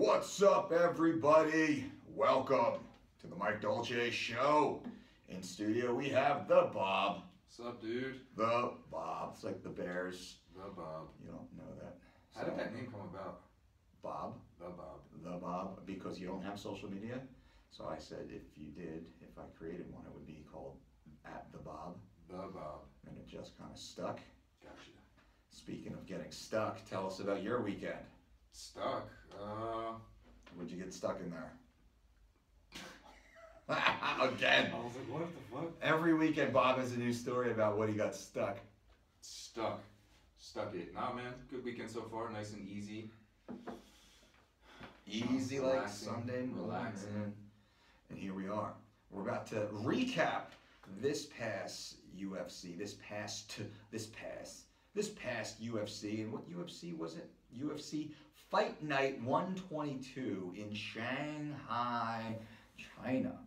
What's up, everybody? Welcome to the Mike Dolce Show. In studio, we have the Bob. What's up, dude? The Bob. It's like the Bears. The Bob. You don't know that. How did that name come about? Bob? The Bob. The Bob. Because you don't have social media. So I said if you did, if I created one, it would be called @TheBob. The Bob. And it just kind of stuck. Gotcha. Speaking of getting stuck, tell us about your weekend. Stuck? What'd you get stuck in there? Again. I was like, what the fuck? Every weekend, Bob has a new story about what he got stuck. Stuck it. Nah, man. Good weekend so far. Nice and easy. Easy like Relaxing, Sunday relaxing. morning. And here we are. We're about to recap this past UFC, this past UFC. And what UFC was it? UFC Fight Night 122 in Shanghai, China.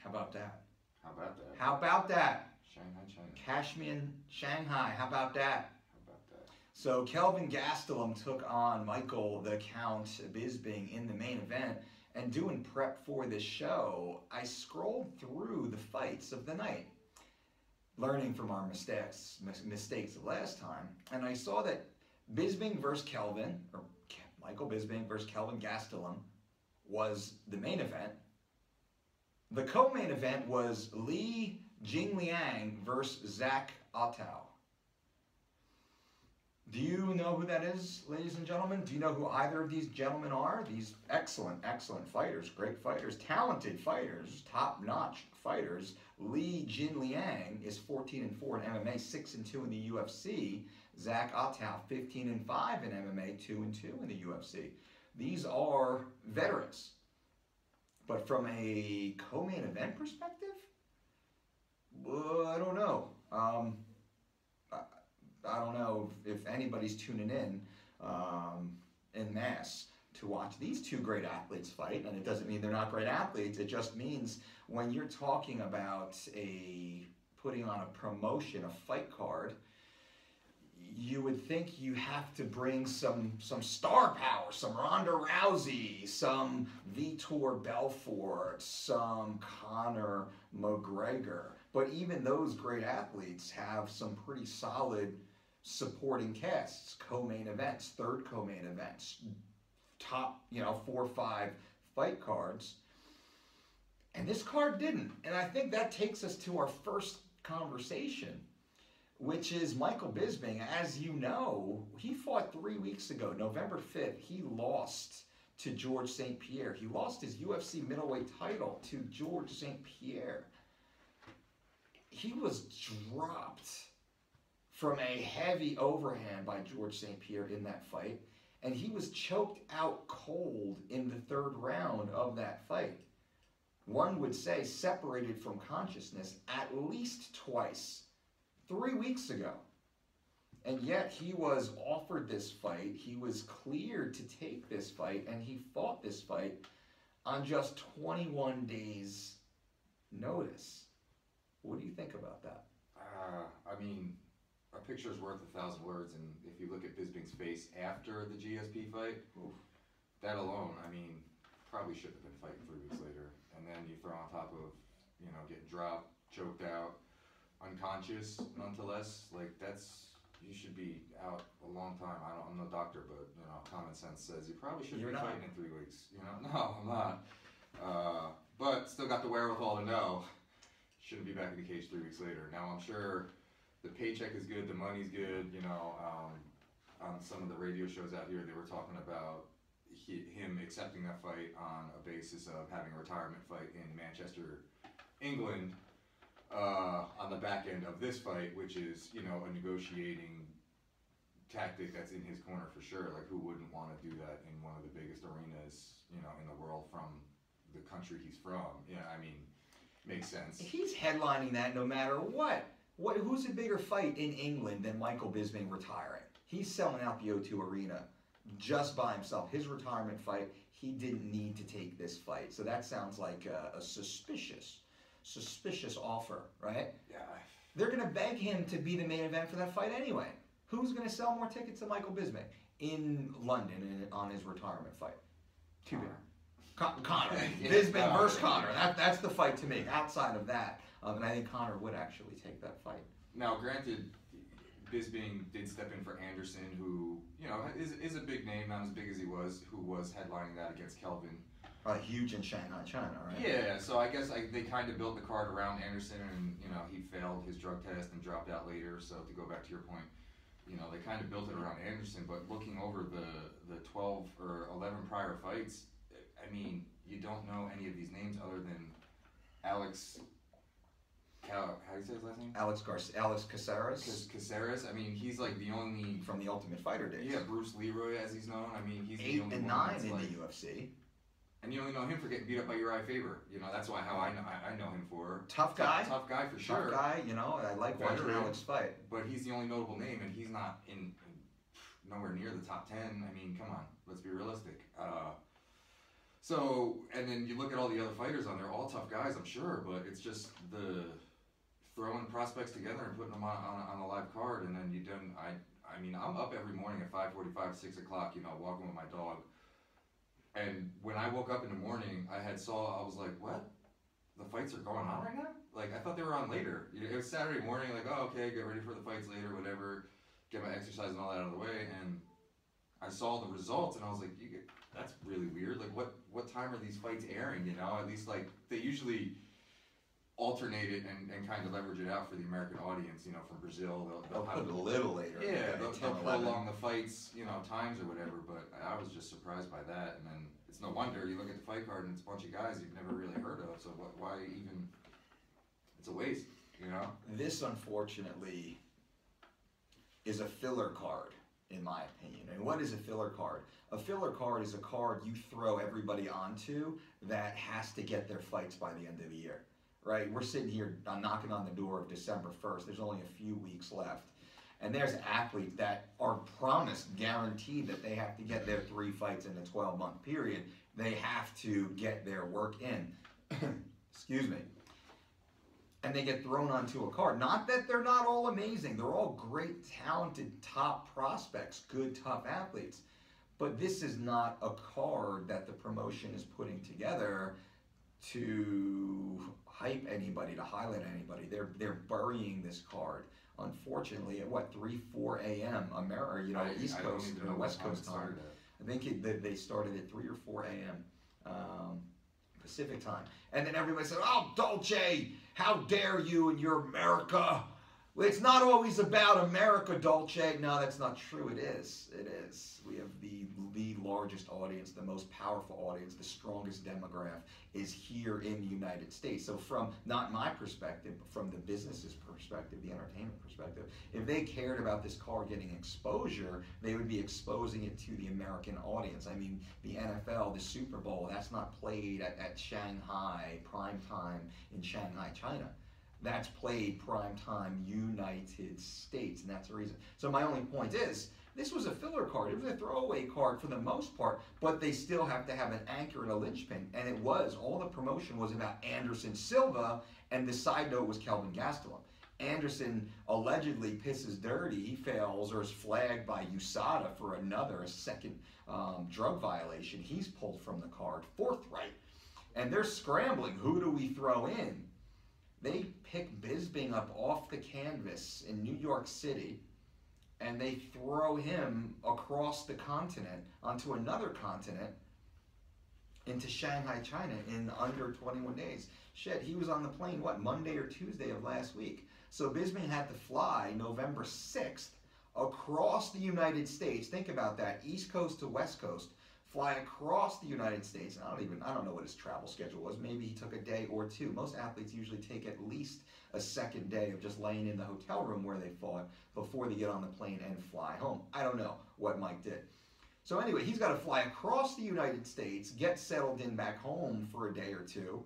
How about that? How about that? How about that? Shanghai, China. Kashmir, Shanghai. How about that? How about that? So Kelvin Gastelum took on Michael the Count Bisping in the main event. And doing prep for this show, I scrolled through the fights of the night, learning from our mistakes of last time, and I saw that Bisping versus Kelvin, or Michael Bisping versus Kelvin Gastelum, was the main event. The co-main event was Li Jingliang versus Zach Ottow. Do you know who that is, ladies and gentlemen? Do you know who either of these gentlemen are? These excellent fighters, great fighters, talented fighters, top-notch fighters. Li Jingliang is 14-4 in MMA, 6-2 in the UFC. Zach Ottow, 15-5 in MMA, 2-2 in the UFC. These are veterans. But from a co-main event perspective, I don't know. I don't know if anybody's tuning in mass to watch these two great athletes fight, and it doesn't mean they're not great athletes. It just means when you're talking about putting on a promotion, a fight card, you would think you have to bring some star power, some Ronda Rousey, some Vitor Belfort, some Conor McGregor. But even those great athletes have some pretty solid supporting casts, co-main events, third co-main events, top, 4 or 5 fight cards. And this card didn't. And I think that takes us to our first conversation, which is Michael Bisping. As you know, he fought 3 weeks ago, November 5th. He lost to George St. Pierre. He lost his UFC middleweight title to George St. Pierre. He was dropped from a heavy overhand by George St. Pierre in that fight, and he was choked out cold in the 3rd round of that fight. One would say separated from consciousness at least twice, 3 weeks ago. And yet he was offered this fight, he was cleared to take this fight, and he fought this fight on just 21 days' notice. What do you think about that? I mean, a picture's worth 1,000 words, and if you look at Bisping's face after the GSP fight, oof, that alone, I mean, probably should have been fighting 3 weeks later. And then you throw on top of, getting dropped, choked out, unconscious, nonetheless, like you should be out a long time. I'm no doctor, but, common sense says you probably shouldn't be fighting in 3 weeks. No, I'm not. But still got the wherewithal to know. Shouldn't be back in the cage 3 weeks later. Now, I'm sure the paycheck is good, the money's good. On some of the radio shows out here, they were talking about him accepting that fight on a basis of having a retirement fight in Manchester, England, on the back end of this fight, which is, a negotiating tactic that's in his corner for sure. Like, who wouldn't want to do that in one of the biggest arenas, in the world from the country he's from? Yeah, I mean, makes sense. He's headlining that no matter what. Who's a bigger fight in England than Michael Bisping retiring? He's selling out the O2 Arena just by himself. His retirement fight, he didn't need to take this fight. So that sounds like a suspicious offer, right? Yeah. They're going to beg him to be the main event for that fight anyway. Who's going to sell more tickets to Michael Bisping in London on his retirement fight? Too bad. Conor. Yeah, Bisping versus Conor. That's the fight to me. Outside of that, and I think Conor would actually take that fight. Now, granted, Bisping did step in for Anderson, who, you know, is a big name, not as big as he was, who was headlining that against Kelvin. Huge in Shanghai, China, right? Yeah, so I guess they kind of built the card around Anderson, and, you know, he failed his drug test and dropped out later. So to go back to your point, you know, they kind of built it around Anderson. But looking over the 12 or 11 prior fights, I mean, you don't know any of these names other than Alex. How do you say his last name? Alex Caceres. Caceres. I mean, he's like the only from the Ultimate Fighter days. Yeah, Bruce Leroy, as he's known. I mean, he's 8 the only and one 9 that's in like, the UFC. And you only know him for getting beat up by Uriah Faber. You know, that's how I know him for. Tough guy. Tough guy for sure. Tough guy. You know, I like watching Alex fight. But he's the only notable name, and he's not in nowhere near the top 10. I mean, come on, let's be realistic. So, and then you look at all the other fighters on there, all tough guys, I'm sure, but it's just the throwing prospects together and putting them on a live card, and then you done. I mean, I'm up every morning at 5:45, 6 o'clock, you know, walking with my dog. And when I woke up in the morning, I was like, what? The fights are going on right now? Like, I thought they were on later. It was Saturday morning, like, oh, okay, get ready for the fights later, whatever, get my exercise and all that out of the way, and I saw the results, and I was like, that's really weird. Like, what time are these fights airing, you know? At least, like, they usually alternate it and kind of leverage it out for the American audience, you know, from Brazil. They'll put it a little later. Yeah, they'll prolong the fights, you know, times or whatever, but I was just surprised by that. And then it's no wonder you look at the fight card and it's a bunch of guys you've never really heard of, so why even, it's a waste, you know? This, unfortunately, is a filler card, in my opinion. And what is a filler card? A filler card is a card you throw everybody onto that has to get their fights by the end of the year. Right, we're sitting here knocking on the door of December 1st. There's only a few weeks left. And there's athletes that are promised, guaranteed that they have to get their 3 fights in a 12-month period. They have to get their work in. Excuse me. And they get thrown onto a card. Not that they're not all amazing. They're all great, talented, top prospects, good, tough athletes. But this is not a card that the promotion is putting together to hype anybody, to highlight anybody. They're burying this card, unfortunately, at 3, 4 a.m. America, you know, East Coast or West Coast time. I think they started at 3 or 4 a.m. Pacific time, and then everybody said, "Oh, Dolce, how dare you and your America?" Well, it's not always about America, Dolce. No, that's not true. It is. It is. We have the largest audience, the most powerful audience, the strongest demographic is here in the United States. So from, not my perspective, but from the business's perspective, the entertainment perspective, if they cared about this card getting exposure, they would be exposing it to the American audience. I mean, the NFL, the Super Bowl, that's not played at Shanghai, prime time in Shanghai, China. That's played prime time United States, and that's the reason. So my only point is, this was a filler card. It was a throwaway card for the most part, but they still have to have an anchor and a linchpin, and it was. All the promotion was about Anderson Silva, and the side note was Kelvin Gastelum. Anderson allegedly pisses dirty. He fails or is flagged by USADA for a second drug violation. He's pulled from the card, forthright. And they're scrambling. Who do we throw in? They pick Bisping up off the canvas in New York City, and they throw him across the continent onto another continent into Shanghai, China in under 21 days. Shit, he was on the plane, Monday or Tuesday of last week. So Bisping had to fly November 6th across the United States. Think about that, East Coast to West Coast. Fly across the United States, and I don't know what his travel schedule was. Maybe he took a day or two. Most athletes usually take at least a second day of just laying in the hotel room where they fought before they get on the plane and fly home. I don't know what Mike did. So anyway, he's got to fly across the United States, get settled in back home for a day or two.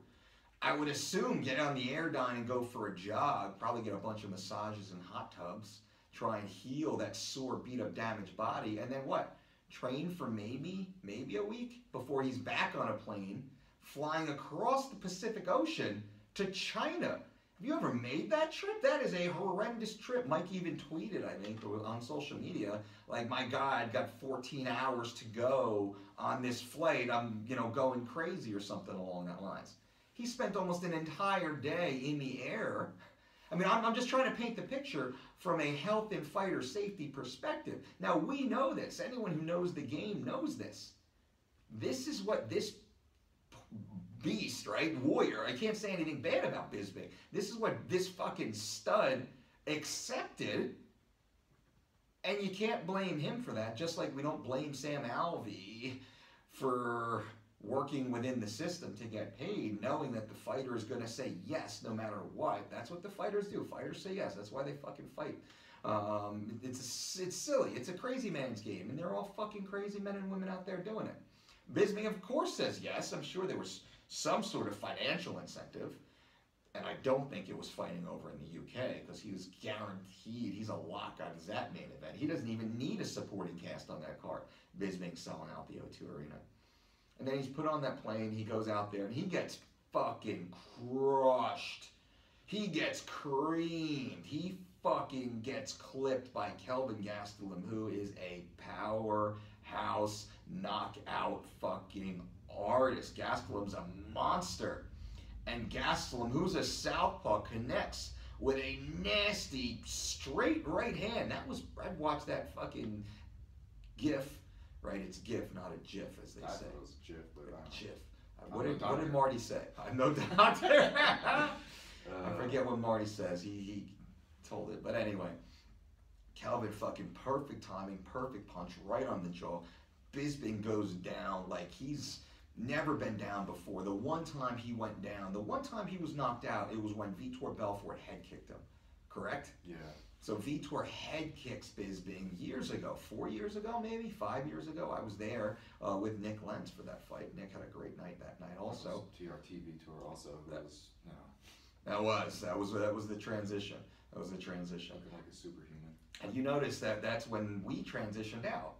I would assume get on the Airdyne and go for a jog, probably get a bunch of massages and hot tubs, try and heal that sore, beat-up, damaged body, and then what? Train for maybe a week before he's back on a plane, flying across the Pacific Ocean to China. Have you ever made that trip? That is a horrendous trip. Mike even tweeted, I think, on social media, like, my God, got 14 hours to go on this flight. I'm, going crazy or something along that lines. He spent almost an entire day in the air. I mean, I'm just trying to paint the picture from a health and fighter safety perspective. Now, we know this. Anyone who knows the game knows this. This is what this beast, right? Warrior. I can't say anything bad about Bisping. This is what this fucking stud accepted. And you can't blame him for that, just like we don't blame Sam Alvey for working within the system to get paid, knowing that the fighter is going to say yes no matter what. That's what the fighters do. Fighters say yes. That's why they fucking fight. It's silly. It's a crazy man's game, and they're all fucking crazy men and women out there doing it. Bisping, of course, says yes. I'm sure there was some sort of financial incentive, and I don't think it was fighting over in the UK, because he was guaranteed, he's a lock on that main event. He doesn't even need a supporting cast on that card. Bisping selling out the O2 Arena. And then he's put on that plane, he goes out there, and he gets fucking crushed. He gets creamed. He fucking gets clipped by Kelvin Gastelum, who is a powerhouse knockout fucking artist. Gastelum's a monster. And Gastelum, who's a southpaw, connects with a nasty straight right hand. I'd watch that fucking GIF. Right, it's GIF, not a GIF, as they say. I thought it was GIF, but GIF. What did Marty say? I'm no doctor. I forget what Marty says. He told it. But anyway, Kelvin fucking perfect timing, perfect punch right on the jaw. Bisping goes down like he's never been down before. The one time he went down, the one time he was knocked out, it was when Vitor Belfort head kicked him. Correct? Yeah. So Vitor head kicks Bisping years ago, 4 years ago maybe, 5 years ago. I was there with Nick Lenz for that fight. Nick had a great night that night also. TRT Vitor also. That was the transition. That was the transition. Looking like a superhuman. And you notice that's when we transitioned out.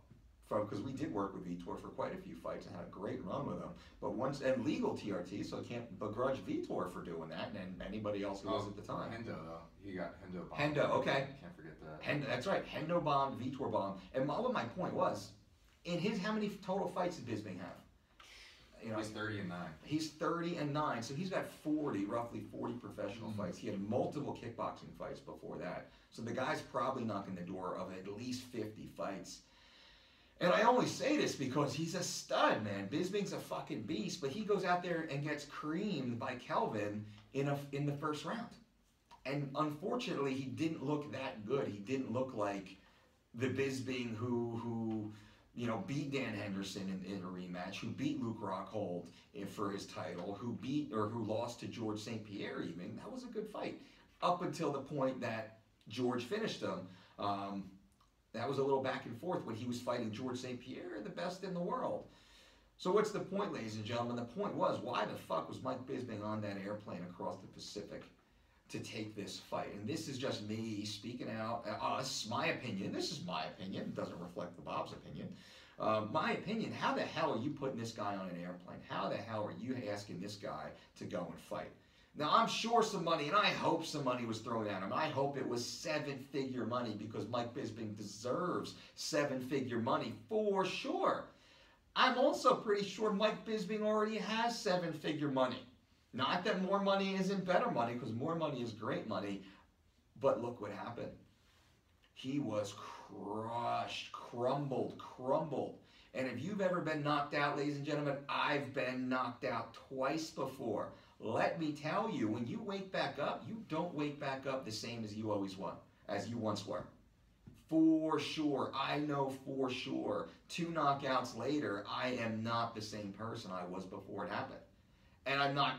Because we did work with Vitor for quite a few fights and had a great run with him. But and legal TRT, so I can't begrudge Vitor for doing that, and anybody else who was at the time. Hendo, though. He got Hendo bombed. Hendo, okay. Can't forget that. That's right. Hendo bombed, Vitor bombed. And what my point was, how many total fights did Bisping have? He's 30-9. He's 30-9, so he's got roughly 40 professional fights. He had multiple kickboxing fights before that. So the guy's probably knocking the door of at least 50 fights. And I only say this because he's a stud, man. Bisping's a fucking beast, but he goes out there and gets creamed by Kelvin in the first round. And unfortunately, he didn't look that good. He didn't look like the Bisping who beat Dan Henderson in a rematch, who beat Luke Rockhold for his title, who lost to George St. Pierre even. That was a good fight. Up until the point that George finished him. That was a little back and forth when he was fighting George St. Pierre, the best in the world. So what's the point, ladies and gentlemen? The point was, why the fuck was Mike Bisping on that airplane across the Pacific to take this fight? And this is just me speaking out, my opinion. This is my opinion. It doesn't reflect the Bob's opinion. My opinion, how the hell are you putting this guy on an airplane? How the hell are you asking this guy to go and fight? Now, I'm sure some money, and I hope some money was thrown at him. I hope it was 7-figure money, because Mike Bisping deserves 7-figure money for sure. I'm also pretty sure Mike Bisping already has 7-figure money. Not that more money isn't better money, because more money is great money. But look what happened. He was crushed, crumbled. And if you've ever been knocked out, ladies and gentlemen, I've been knocked out twice before. Let me tell you, when you wake back up, you don't wake back up the same as you once were. For sure. I know for sure. 2 knockouts later, I am not the same person I was before it happened. And I'm not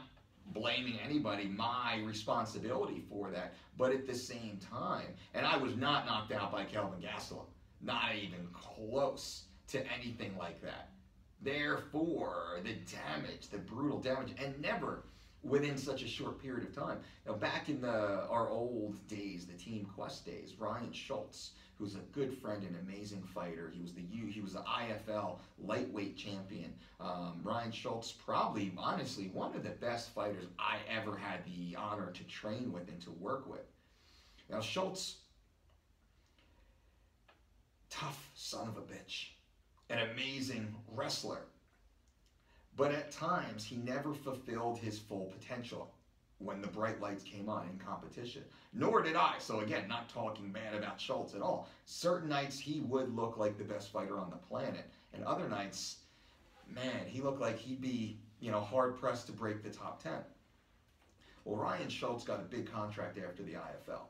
blaming anybody, my responsibility for that. But at the same time, and I was not knocked out by Kelvin Gastelum. Not even close to anything like that. Therefore, the damage, the brutal damage, and never within such a short period of time. Now, back in our old days, the Team Quest days, Ryan Schultz, who's a good friend and amazing fighter. He was the IFL lightweight champion. Ryan Schultz, probably, honestly, one of the best fighters I ever had the honor to train with and to work with. Now, Schultz, tough son of a bitch, an amazing wrestler. But at times, he never fulfilled his full potential when the bright lights came on in competition. Nor did I. So again, not talking bad about Schultz at all. Certain nights, he would look like the best fighter on the planet. And other nights, man, he looked like he'd be, hard-pressed to break the top 10. Well, Ryan Schultz got a big contract after the IFL.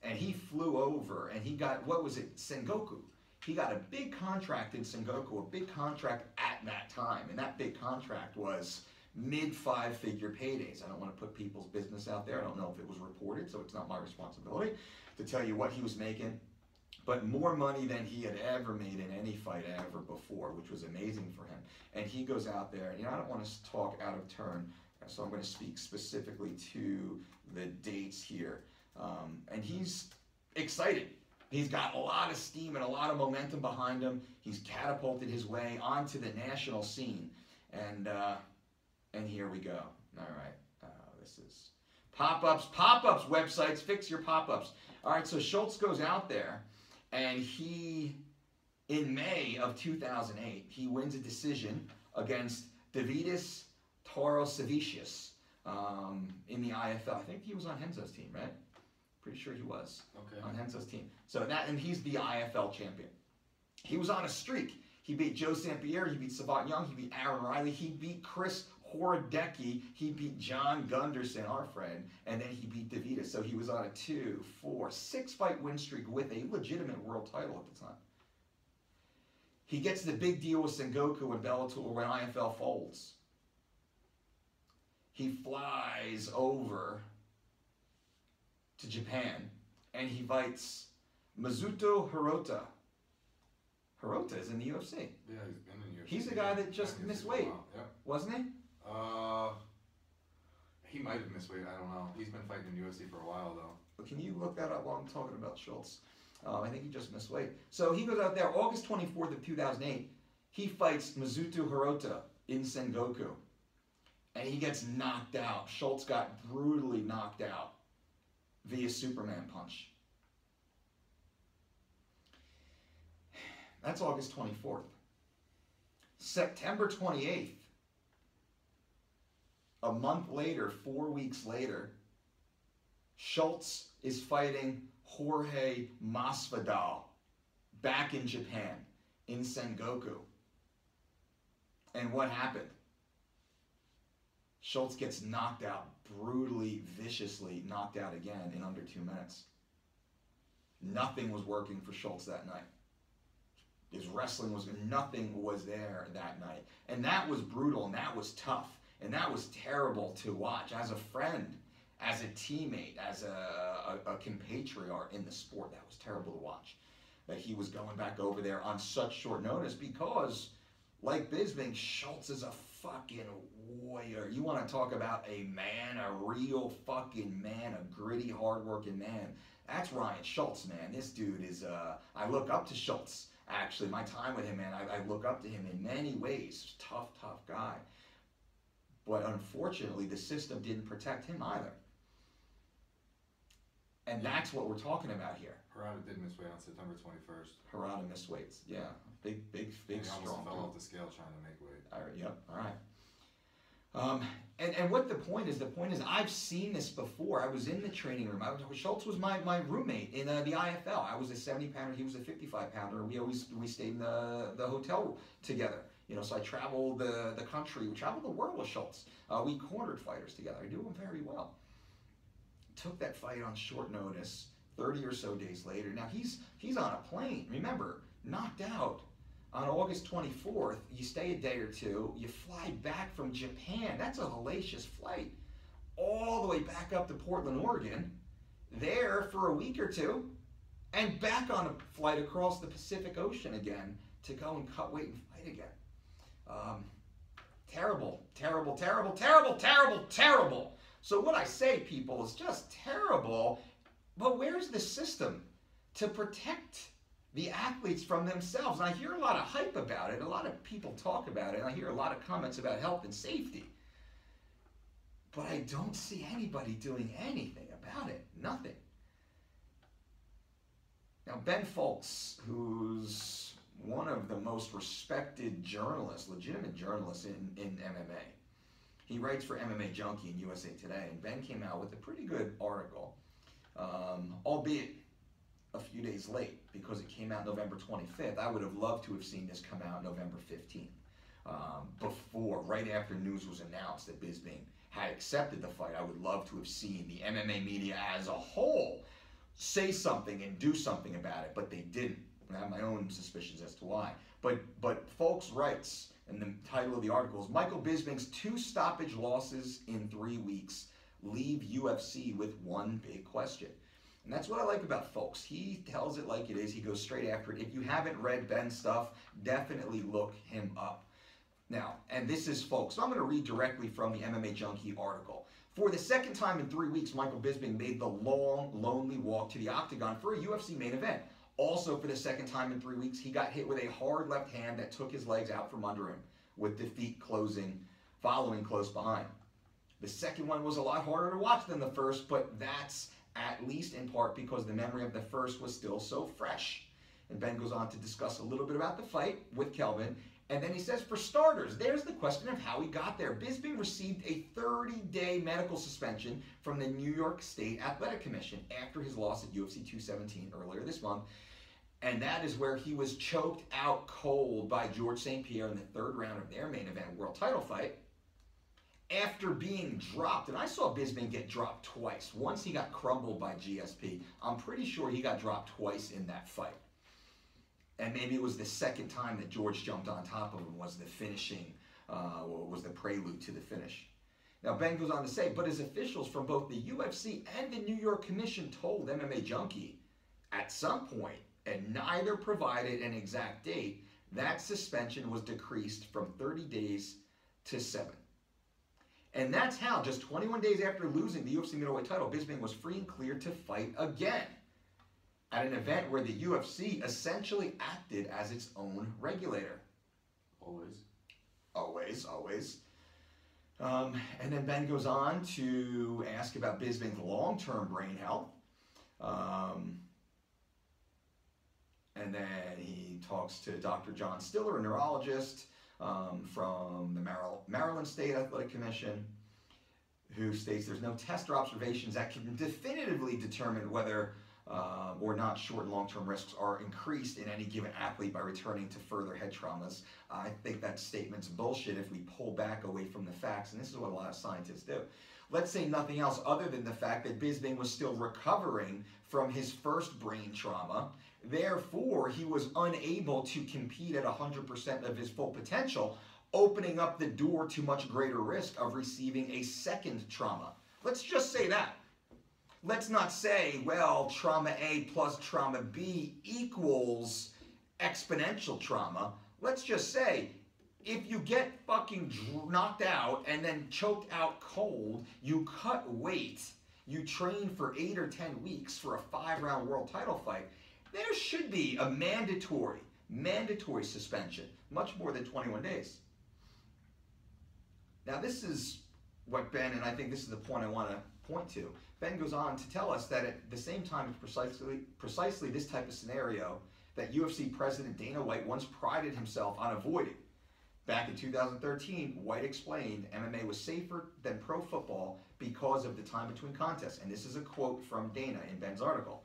And he flew over, and he got, Sengoku. He got a big contract in Sengoku, a big contract at that time. And that big contract was mid-5-figure paydays. I don't want to put people's business out there. I don't know if it was reported, so it's not my responsibility to tell you what he was making. But more money than he had ever made in any fight ever before, which was amazing for him. And he goes out there, and I don't want to talk out of turn, so I'm going to speak specifically to the dates here. And he's excited. He's got a lot of steam and a lot of momentum behind him. He's catapulted his way onto the national scene. And here we go. All right. This is pop-ups, websites, fix your pop-ups. All right, so Schultz goes out there, and in May of 2008, he wins a decision against Davidis Tarosevicius in the IFL. I think he was on Henzo's team, right? Pretty sure he was on Henzo's team. And he's the IFL champion. He was on a streak. He beat Joe St. Pierre, he beat Savant Young, he beat Aaron Riley, he beat Chris Horodecki, he beat John Gunderson, our friend, and then he beat Davidis. So he was on a 2, 4, 6-fight win streak with a legitimate world title at the time. He gets the big deal with Sengoku and Bellator when IFL folds. He flies over to Japan, and he fights Mizuto Hirota. Hirota is in the UFC. Yeah, he's been in the UFC. He's the guy that just missed weight, wasn't he? He might have missed weight, I don't know. He's been fighting in the UFC for a while, though. But can you look that up while I'm talking about Schultz? I think he just missed weight. So he goes out there, August 24th of 2008, he fights Mizuto Hirota in Sengoku. And he gets knocked out. Schultz got brutally knocked out via Superman punch. That's August 24th. September 28th, a month later, 4 weeks later, Schultz is fighting Jorge Masvidal back in Japan, in Sengoku. And what happened? Schultz gets knocked out, brutally, viciously knocked out again in under 2 minutes. Nothing was working for Schultz that night. His wrestling nothing was there that night. And that was brutal, and that was tough, and that was terrible to watch as a friend, as a teammate, as a compatriot in the sport. That was terrible to watch. That he was going back over there on such short notice because, like Bisping, Schultz is a fucking warrior. You want to talk about a man, a real fucking man, a gritty, hardworking man. That's Ryan Schultz, man. This dude is, I look up to Schultz. Actually, my time with him, man, I look up to him in many ways. Tough guy. But unfortunately, the system didn't protect him either. And that's what we're talking about here. Hirota did miss weight on September 21st. Hirota missed weights, yeah. Big, he strong. Almost fell off the scale trying to make weight. All right, yep, all right. And what the point is I've seen this before. I was in the training room. Schultz was my roommate in the IFL. I was a 70-pounder, he was a 55-pounder. We stayed in the hotel together. So I traveled the country, we traveled the world with Schultz. We cornered fighters together. I do them very well. Took that fight on short notice, 30 or so days later. Now he's on a plane. Remember, knocked out on August 24th. You stay a day or two. You fly back from Japan. That's a hellacious flight. All the way back up to Portland, Oregon. There for a week or two. And back on a flight across the Pacific Ocean again to go and cut weight and fight again. Terrible. So what I say, people, is just terrible. But where's the system to protect the athletes from themselves. And I hear a lot of hype about it. A lot of people talk about it. And I hear a lot of comments about health and safety. But I don't see anybody doing anything about it. Nothing. Now, Ben Folks, who's one of the most respected journalists, legitimate journalists in MMA, he writes for MMA Junkie in USA Today, and Ben came out with a pretty good article, albeit a few days late because it came out November 25th. I would have loved to have seen this come out November 15th, right after news was announced that Bisping had accepted the fight. I would love to have seen the MMA media as a whole say something and do something about it, but they didn't. I have my own suspicions as to why. But Folks writes, and the title of the article is Michael Bisping's 2 stoppage losses in 3 weeks leave UFC with one big question. And that's what I like about Folks. He tells it like it is. He goes straight after it. If you haven't read Ben's stuff, definitely look him up. Now, and this is Folks. So I'm going to read directly from the MMA Junkie article. For the second time in 3 weeks, Michael Bisping made the long, lonely walk to the octagon for a UFC main event. Also, for the second time in 3 weeks, he got hit with a hard left hand that took his legs out from under him, with defeat following close behind. The second one was a lot harder to watch than the first, but that's at least in part because the memory of the first was still so fresh. And Ben goes on to discuss a little bit about the fight with Kelvin, and then he says, for starters, there's the question of how he got there. Bisping received a 30-day medical suspension from the New York State Athletic Commission after his loss at UFC 217 earlier this month. And that is where he was choked out cold by George St. Pierre in the 3rd round of their main event world title fight after being dropped. And I saw Bisping get dropped twice. Once he got crumbled by GSP. I'm pretty sure he got dropped twice in that fight. And maybe it was the second time that George jumped on top of him was the finishing, was the prelude to the finish. Now, Ben goes on to say, but as officials from both the UFC and the New York Commission told MMA Junkie, at some point, and neither provided an exact date, that suspension was decreased from 30 days to 7. And that's how, just 21 days after losing the UFC middleweight title, Bisping was free and clear to fight again at an event where the UFC essentially acted as its own regulator. Always. Always, always. And then Ben goes on to ask about Bisping's long-term brain health. And then he talks to Dr. John Stiller, a neurologist from the Maryland State Athletic Commission, who states there's no test or observations that can definitively determine whether or not short and long-term risks are increased in any given athlete by returning to further head traumas. I think that statement's bullshit if we pull back away from the facts, and this is what a lot of scientists do. Let's say nothing else other than the fact that Bisping was still recovering from his first brain trauma. Therefore, he was unable to compete at 100% of his full potential, opening up the door to much greater risk of receiving a second trauma. Let's just say that. Let's not say, well, trauma A plus trauma B equals exponential trauma. Let's just say, if you get fucking knocked out and then choked out cold, you cut weight, you train for 8 or 10 weeks for a 5-round world title fight, there should be a mandatory suspension, much more than 21 days. Now this is what Ben, and I think this is the point I want to point to, Ben goes on to tell us that at the same time it's precisely this type of scenario that UFC President Dana White once prided himself on avoiding. Back in 2013, White explained MMA was safer than pro football because of the time between contests. And this is a quote from Dana in Ben's article.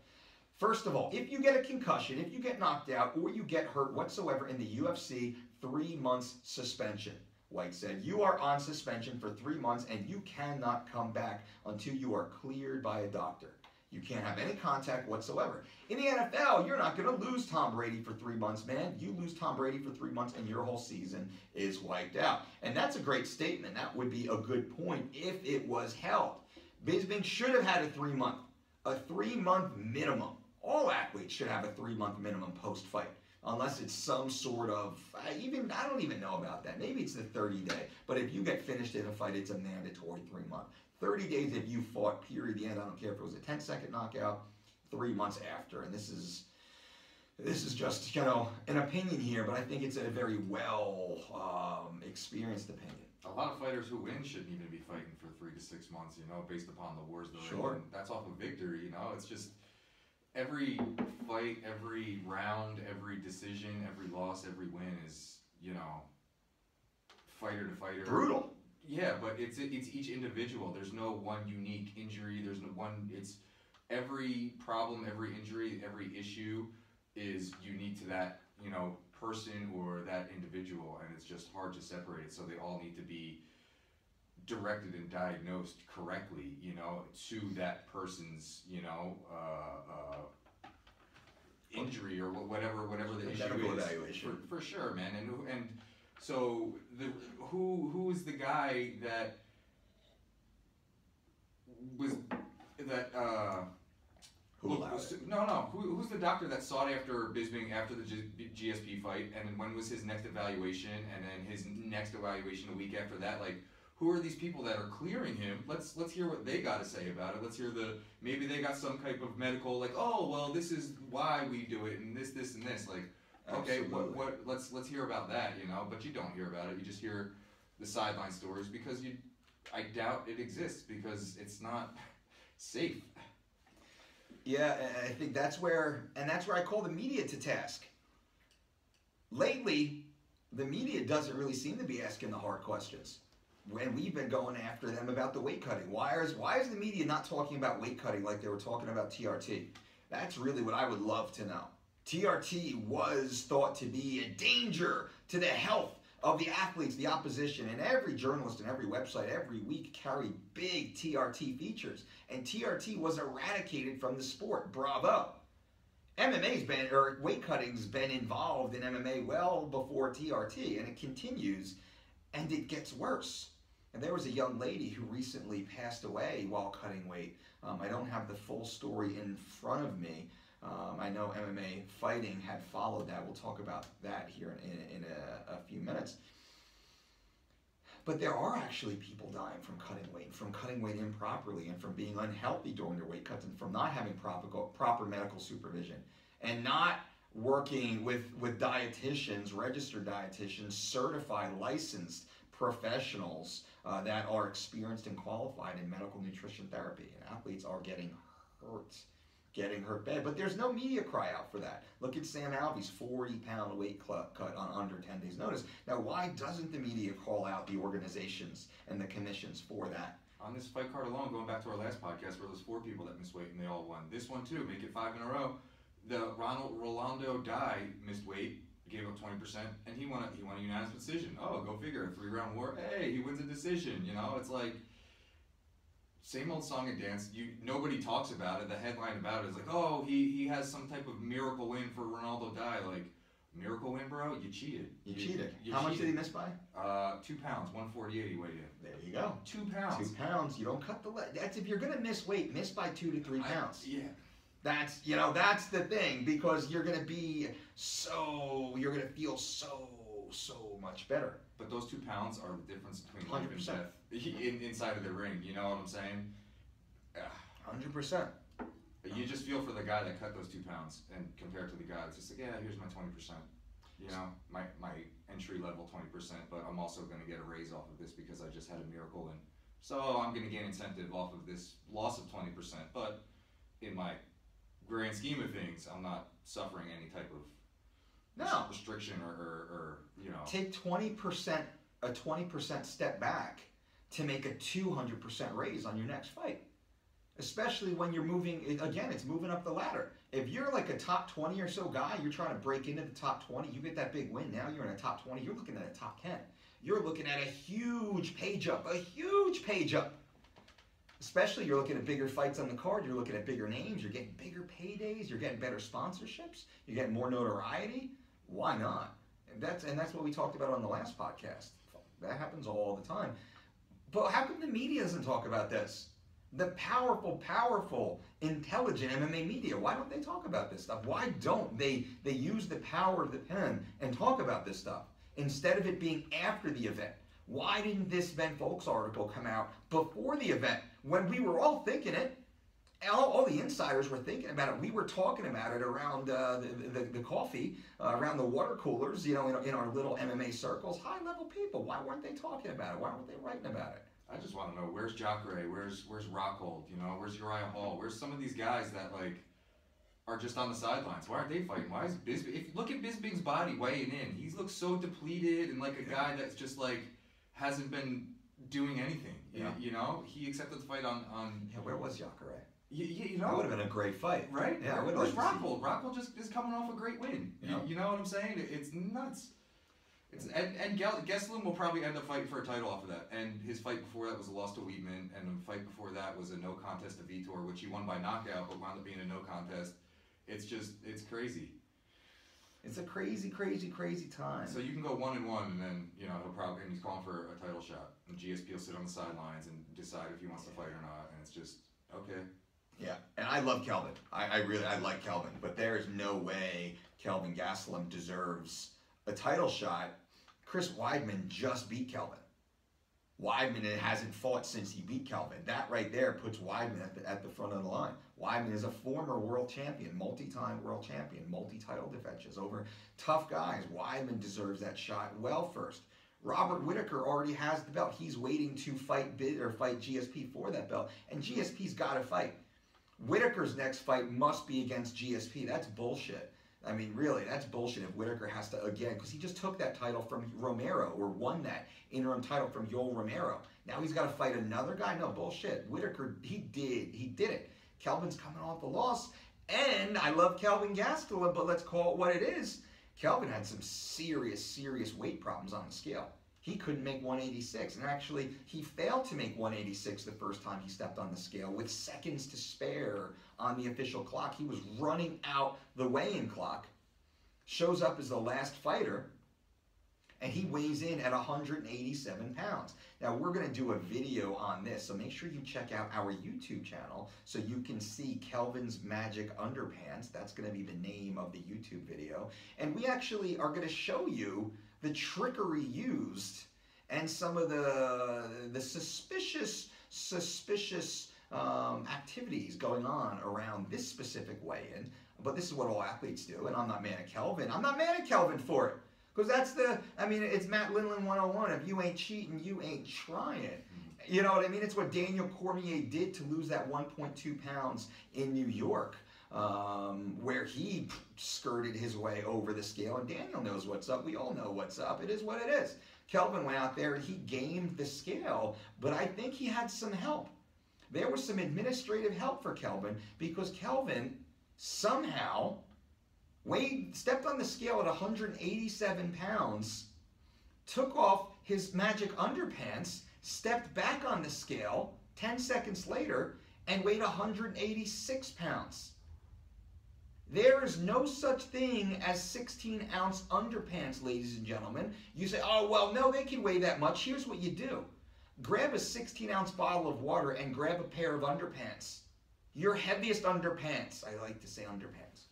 First of all, if you get a concussion, if you get knocked out, or you get hurt whatsoever in the UFC, 3 months suspension. White said, you are on suspension for 3 months and you cannot come back until you are cleared by a doctor. You can't have any contact whatsoever. In the NFL, you're not going to lose Tom Brady for 3 months, man. You lose Tom Brady for 3 months and your whole season is wiped out. And that's a great statement. That would be a good point if it was held. Bisping should have had a 3-month minimum. All athletes should have a 3-month minimum post-fight. Unless it's some sort of, I don't even know about that. Maybe it's the 30-day. But if you get finished in a fight, it's a mandatory 3-month. 30 days if you fought, period, the end. I don't care if it was a 10-second knockout, 3 months after. And this is this is just, an opinion here, but I think it's a very well experienced opinion. A lot of fighters who win shouldn't even be fighting for 3 to 6 months, based upon the wars they're Sure. in. That's off of victory, It's just every fight, every round, every decision, every loss, every win is, fighter to fighter. Brutal. Yeah, but it's each individual. There's no one unique injury. There's no one. It's every problem, every injury, every issue is unique to that person or that individual, and it's just hard to separate it. So they all need to be directed and diagnosed correctly, to that person's injury or whatever the issue medical is. Evaluation. For sure, man. And so who is the guy that was that Who allowed it? No. Who's the doctor that sought after Bisping after the GSP fight, and then when was his next evaluation, and then his next evaluation a week after that? Like, who are these people that are clearing him? Let's hear what they got to say about it. Let's hear maybe they got some type of medical, like, oh well, this is why we do it, and this and this. Like, okay, what let's hear about that, But you don't hear about it. You just hear the sideline stories because I doubt it exists because it's not safe. Yeah, and I think that's where I call the media to task. Lately, the media doesn't really seem to be asking the hard questions. When we've been going after them about the weight cutting. Why is the media not talking about weight cutting like they were talking about TRT? That's really what I would love to know. TRT was thought to be a danger to the health of the athletes, the opposition, and every journalist and every website every week carried big TRT features. And TRT was eradicated from the sport. Bravo. weight cutting's been involved in MMA well before TRT, and it continues, and it gets worse. And there was a young lady who recently passed away while cutting weight. I don't have the full story in front of me. I know MMA fighting had followed that. We'll talk about that here in a few minutes. But there are actually people dying from cutting weight improperly, and from being unhealthy during their weight cuts, and from not having proper medical supervision, and not working with dietitians, registered dietitians, certified, licensed professionals that are experienced and qualified in medical nutrition therapy. And athletes are getting hurt bad. But there's no media cry out for that. Look at Sam Alvey's 40-pound weight cut on under 10 days' notice. Now, why doesn't the media call out the organizations and the commissions for that? On this fight card alone, going back to our last podcast, where there's 4 people that missed weight and they all won. This one too, make it 5 in a row. The Rolando Dye missed weight, gave up 20%, and he won a unanimous decision. Oh, go figure, a 3-round war. Hey, he wins a decision. It's like same old song and dance. Nobody talks about it. The headline about it is like, oh, he has some type of miracle win for Ronaldo Dye. Like, miracle win, bro? You cheated. You cheated. How much did he miss by? 2 pounds, 148 he weighed in. There you go. 2 pounds. 2 pounds. You don't cut the leg. That's if you're gonna miss weight, miss by 2 to 3 pounds. Yeah. That's the thing, because you're gonna feel so much better. But those 2 pounds are the difference between 100%. life and death inside of the ring. You know what I'm saying? 100%. But you just feel for the guy that cut those 2 pounds, and compared to the guy that's just like, yeah, here's my 20%. My entry level 20%, but I'm also going to get a raise off of this because I just had a miracle, and so I'm going to gain incentive off of this loss of 20%. But in my grand scheme of things, I'm not suffering any type of restriction or Take 20%, a 20% step back to make a 200% raise on your next fight. Especially when you're moving, again, it's moving up the ladder. If you're like a top 20 or so guy, you're trying to break into the top 20, you get that big win, now you're in a top 20, you're looking at a top 10. You're looking at a huge page up. Especially you're looking at bigger fights on the card, you're looking at bigger names, you're getting bigger paydays, you're getting better sponsorships, you're getting more notoriety. Why not? And that's what we talked about on the last podcast. That happens all the time. But how come the media doesn't talk about this? The powerful, intelligent MMA media, why don't they talk about this stuff? Why don't they use the power of the pen and talk about this stuff instead of it being after the event? Why didn't this Ben Folks article come out before the event when we were all thinking it? all the insiders were thinking about it. We were talking about it around the coffee, around the water coolers, you know, in our little MMA circles. High-level people. Why weren't they talking about it? Why weren't they writing about it? I just want to know, where's Jacare? Where's Rockhold? You know, where's Uriah Hall? Where's some of these guys that like are just on the sidelines? Why aren't they fighting? Why is Bisping? If you look at Bisping's body weighing in, he looks so depleted and like a guy that's just like hasn't been doing anything. Yeah. You know, he accepted the fight on. Yeah, where was Jacare? You know, That would have been a great fight, right? Yeah, Where's Rockhold? Rockhold just is coming off a great win. Yeah. You know what I'm saying? It's nuts. And Gastelum will probably end up fighting for a title off of that. And his fight before that was a loss to Wheatman, and the fight before that was a no contest to Vitor, which he won by knockout, but wound up being a no contest. It's crazy. It's a crazy, crazy, crazy time. So you can go 1-1, and then he'll probably, and he's calling for a title shot, and GSP will sit on the sidelines and decide if he wants to fight or not, and it's just okay. Yeah, and I love Kelvin. I like Kelvin, but there is no way Kelvin Gastelum deserves a title shot. Chris Weidman just beat Kelvin. Weidman hasn't fought since he beat Kelvin. That right there puts Weidman at the front of the line. Weidman is a former world champion, multi-time world champion, multi-title defenses over tough guys. Weidman deserves that shot well first. Robert Whittaker already has the belt. He's waiting to fight GSP for that belt, and GSP's got to fight. Whittaker's next fight must be against GSP. That's bullshit. I mean, really, that's bullshit if Whittaker has to, again, because he just took that title from Romero, or won that interim title from Yoel Romero. Now he's got to fight another guy? No, bullshit. Whittaker, he did it. Kelvin's coming off a loss, and I love Kelvin Gastelum, but let's call it what it is. Kelvin had some serious, serious weight problems on the scale. He couldn't make 186, and actually, he failed to make 186 the first time he stepped on the scale with seconds to spare on the official clock. He was running out the weigh-in clock, shows up as the last fighter, and he weighs in at 187 pounds. Now, we're going to do a video on this, so make sure you check out our YouTube channel so you can see Kelvin's Magic Underpants. That's going to be the name of the YouTube video. And we actually are going to show you the trickery used and some of the suspicious activities going on around this specific weigh-in. But this is what all athletes do, and I'm not mad at Kelvin. I'm not mad at Kelvin for it. Because it's Matt Lindland 101. If you ain't cheating, you ain't trying. You know what I mean? It's what Daniel Cormier did to lose that 1.2 pounds in New York, where he skirted his way over the scale. And Daniel knows what's up. We all know what's up. It is what it is. Kelvin went out there and he gamed the scale, but I think he had some help. There was some administrative help for Kelvin, because Kelvin somehow stepped on the scale at 187 pounds, took off his magic underpants, stepped back on the scale 10 seconds later, and weighed 186 pounds. There is no such thing as 16-ounce underpants, ladies and gentlemen. You say, oh, well, no, they can weigh that much. Here's what you do. Grab a 16-ounce bottle of water and grab a pair of underpants. Your heaviest underpants. I like to say underpants.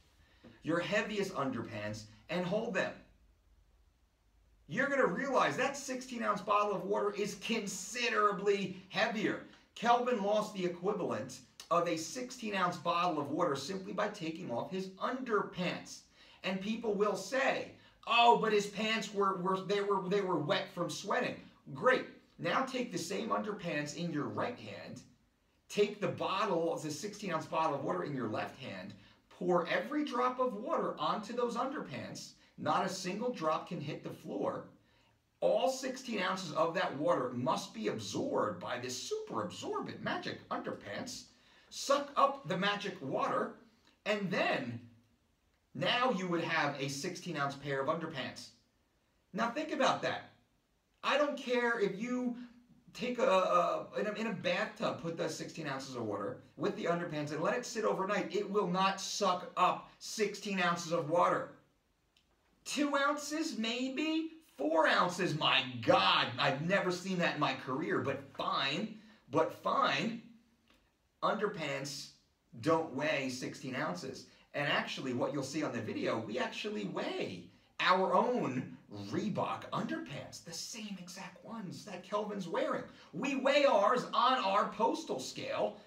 Your heaviest underpants, and hold them. You're going to realize that 16-ounce bottle of water is considerably heavier. Kelvin lost the equivalent of a 16-ounce bottle of water simply by taking off his underpants. And people will say, oh, but his pants were wet from sweating. Great. Now take the same underpants in your right hand, take the 16-ounce bottle of water in your left hand, pour every drop of water onto those underpants. Not a single drop can hit the floor. All 16 ounces of that water must be absorbed by this super absorbent magic underpants. Suck up the magic water, and then now you would have a 16-ounce pair of underpants. Now think about that. I don't care if you take in a bathtub, put the 16 ounces of water with the underpants and let it sit overnight. It will not suck up 16 ounces of water. 2 ounces, maybe? 4 ounces, my God. I've never seen that in my career, but fine. Underpants don't weigh 16 ounces. And actually, what you'll see on the video, we actually weigh our own Reebok underpants, the same exact ones that Kelvin's wearing. We weigh ours on our postal scale.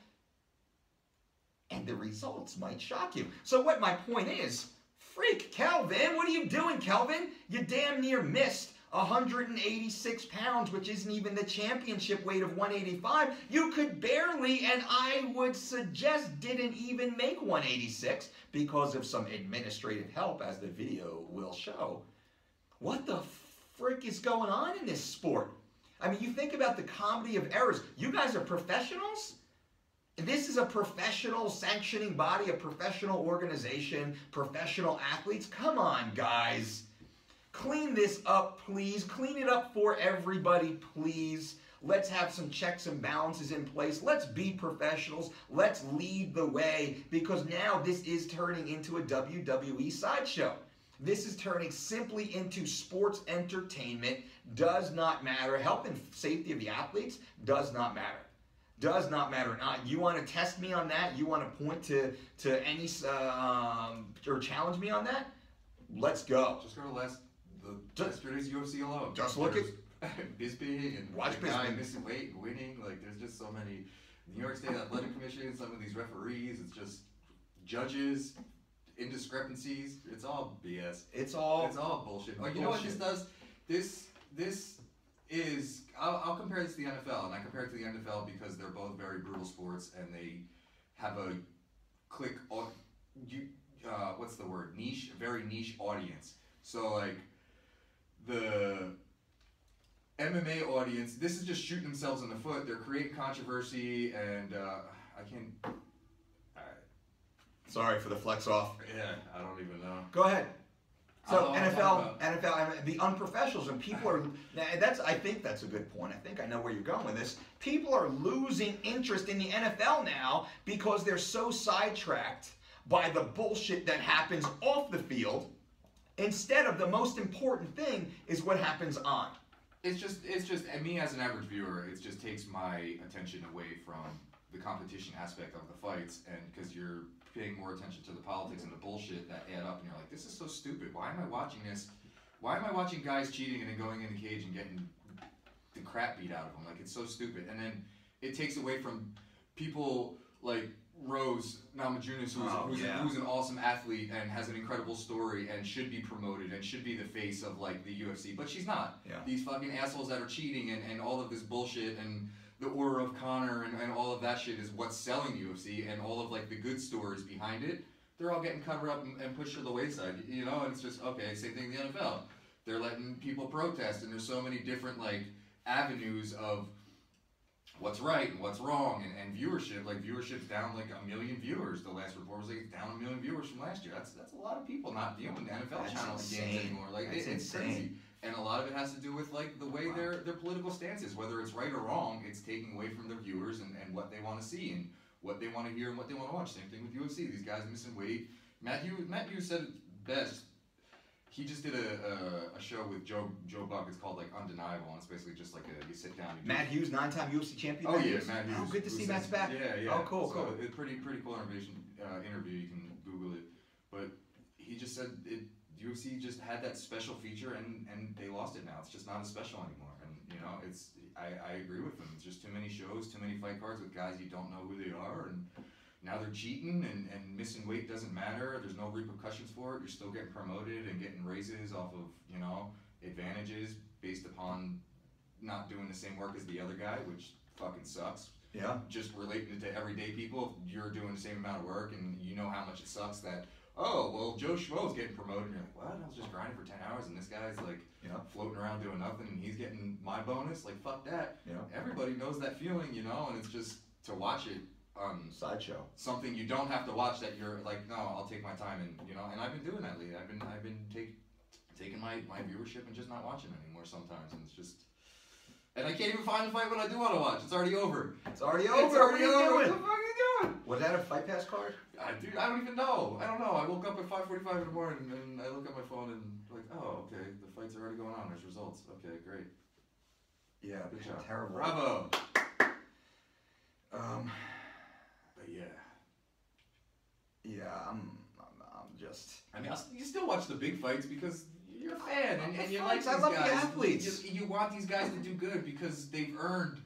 and the results might shock you. So what my point is, freak Kelvin, what are you doing, Kelvin? You damn near missed 186 pounds, which isn't even the championship weight of 185. You could barely, and I would suggest didn't even make 186 because of some administrative help, as the video will show. What the frick is going on in this sport? I mean, you think about the comedy of errors. You guys are professionals? This is a professional sanctioning body, a professional organization, professional athletes. Come on, guys. Clean this up, please. Clean it up for everybody, please. Let's have some checks and balances in place. Let's be professionals. Let's lead the way, because now this is turning into a WWE sideshow. This is turning simply into sports entertainment. Does not matter. Health and safety of the athletes does not matter. Does not matter. You want to test me on that? You want to point to any or challenge me on that? Let's go. Just go to yesterday's UFC alone. Just look at Bisping and watch the guy Bisping missing weight and winning. Like, there's just so many. The New York State Athletic Commission, some of these referees, it's just judges, indiscrepancies. It's all BS. It's all bullshit. Oh, you know what this does? This is. I'll compare this to the NFL, and I compare it to the NFL because they're both very brutal sports, and they have a what's the word? Niche, very niche audience. So like the MMA audience, this is just shooting themselves in the foot. They're creating controversy, and I can't. Sorry for the flex off. Yeah, I don't even know. Go ahead. So NFL, the unprofessionals, and people are. I think that's a good point. I think I know where you're going with this. People are losing interest in the NFL now because they're so sidetracked by the bullshit that happens off the field, instead of the most important thing is what happens on. It's just, and me as an average viewer, it just takes my attention away from the competition aspect of the fights, and because you're paying more attention to the politics and the bullshit that add up, and you're like, this is so stupid. Why am I watching this? Why am I watching guys cheating and then going in the cage and getting the crap beat out of them? Like, it's so stupid. And then it takes away from people like Rose Namajunas, who's an awesome athlete and has an incredible story and should be promoted and should be the face of like the UFC, but she's not. Yeah. These fucking assholes that are cheating and all of this bullshit and the aura of Conor and all of that shit is what's selling UFC, and all of like the good stories behind it, they're all getting covered up and pushed to the wayside, you know. And it's just, okay, same thing in the NFL. They're letting people protest, and there's so many different like avenues of what's right and what's wrong, and viewership. Like, viewership's down like 1 million viewers. The last report was like it's down 1 million viewers from last year. That's a lot of people not viewing the NFL channel games anymore. Like, it's crazy. And a lot of it has to do with like the way their political stance is. Whether it's right or wrong, it's taking away from their viewers and what they want to see and what they want to hear and what they want to watch. Same thing with UFC. These guys missing weight. Matt Hughes said it best. He just did a show with Joe Buck. It's called like Undeniable, and it's basically just like you sit down. Matt Hughes, 9-time UFC champion. Oh yeah, Matt Hughes. Oh, good to see Matt's back. Yeah. Oh, cool. It's pretty cool interview. You can Google it. But he just said UFC just had that special feature, and they lost it now. It's just not as special anymore. And you know, I agree with him. It's just too many shows, too many fight cards with guys you don't know who they are, and now they're cheating, and missing weight doesn't matter. There's no repercussions for it. You're still getting promoted and getting raises off of, you know, advantages based upon not doing the same work as the other guy, which fucking sucks. Yeah. Just relating it to everyday people, if you're doing the same amount of work and you know how much it sucks that, oh, well, Joe Schmo's getting promoted, and you're like, what? I was just grinding for 10 hours, and this guy's like floating around doing nothing, and he's getting my bonus? Like, fuck that. Yeah. Everybody knows that feeling, you know, and it's just to watch it. Sideshow. Something you don't have to watch, that you're like, no, I'll take my time, and you know, and I've been doing that lately. I've been taking my viewership and just not watching anymore sometimes, and it's just, and I can't even find the fight when I do want to watch. It's already over. It's already over. What are you doing? What the fuck are you doing? Was that a Fight Pass card? Dude, I don't even know. I don't know. I woke up at 5:45 in the morning and I look at my phone and like, oh, okay, the fight's already going on. There's results. Okay, great. Yeah, good job. Terrible. Bravo. But yeah, I'm just. I mean, you still watch the big fights because you're a fan and you like these I love guys. The athletes. You want these guys to do good because they've earned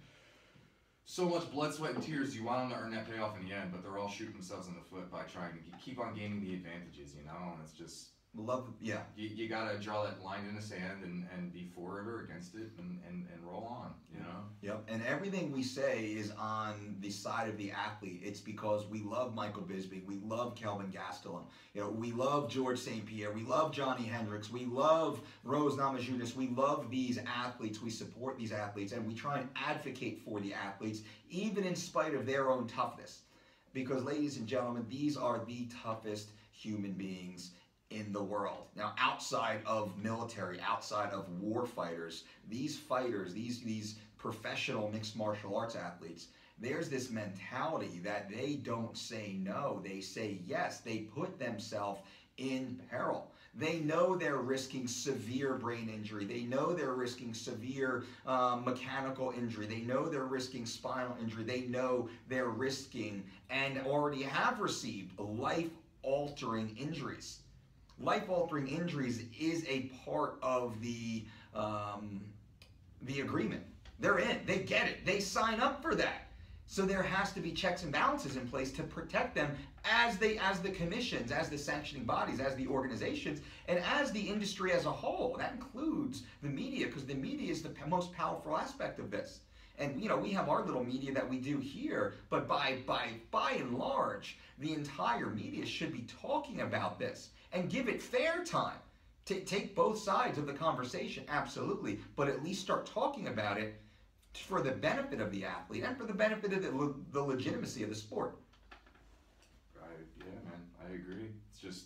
so much blood, sweat, and tears. You want them to earn that payoff in the end, but they're all shooting themselves in the foot by trying to keep on gaining the advantages, you know? And it's just... Love, yeah. You gotta draw that line in the sand and be for it or against it and roll on, you know? Yep, and everything we say is on the side of the athlete. It's because we love Michael Bisping, we love Kelvin Gastelum, you know, we love George St. Pierre, we love Johnny Hendricks, we love Rose Namajunas, we love these athletes, we support these athletes, and we try and advocate for the athletes, even in spite of their own toughness. Because, ladies and gentlemen, these are the toughest human beings in the world. Now, outside of military, outside of war fighters, these fighters, these professional mixed martial arts athletes, there's this mentality that they don't say no, they say yes. They put themselves in peril. They know they're risking severe brain injury. They know they're risking severe mechanical injury. They know they're risking spinal injury. They know they're risking and already have received life-altering injuries. Life-altering injuries is a part of the agreement. They're in. They get it. They sign up for that. So there has to be checks and balances in place to protect them as the commissions, as the sanctioning bodies, as the organizations, and as the industry as a whole. That includes the media, because the media is the most powerful aspect of this. And, you know, we have our little media that we do here, but by and large, the entire media should be talking about this and give it fair time. Take both sides of the conversation, absolutely, but at least start talking about it for the benefit of the athlete and for the benefit of the legitimacy of the sport. Yeah, man, I agree. It's just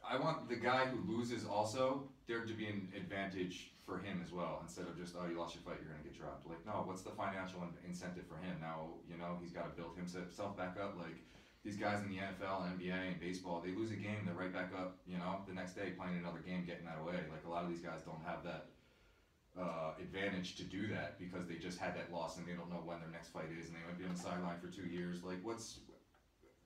I want the guy who loses also there to be an advantage for him as well, instead of just, oh, you lost your fight, you're gonna get dropped. Like, no, what's the financial incentive for him? Now, you know, he's got to build himself back up. Like, these guys in the NFL and NBA and baseball, they lose a game, they're right back up, you know, the next day playing another game, getting that away. Like, a lot of these guys don't have that advantage to do that because they just had that loss and they don't know when their next fight is and they might be on the sideline for 2 years. Like,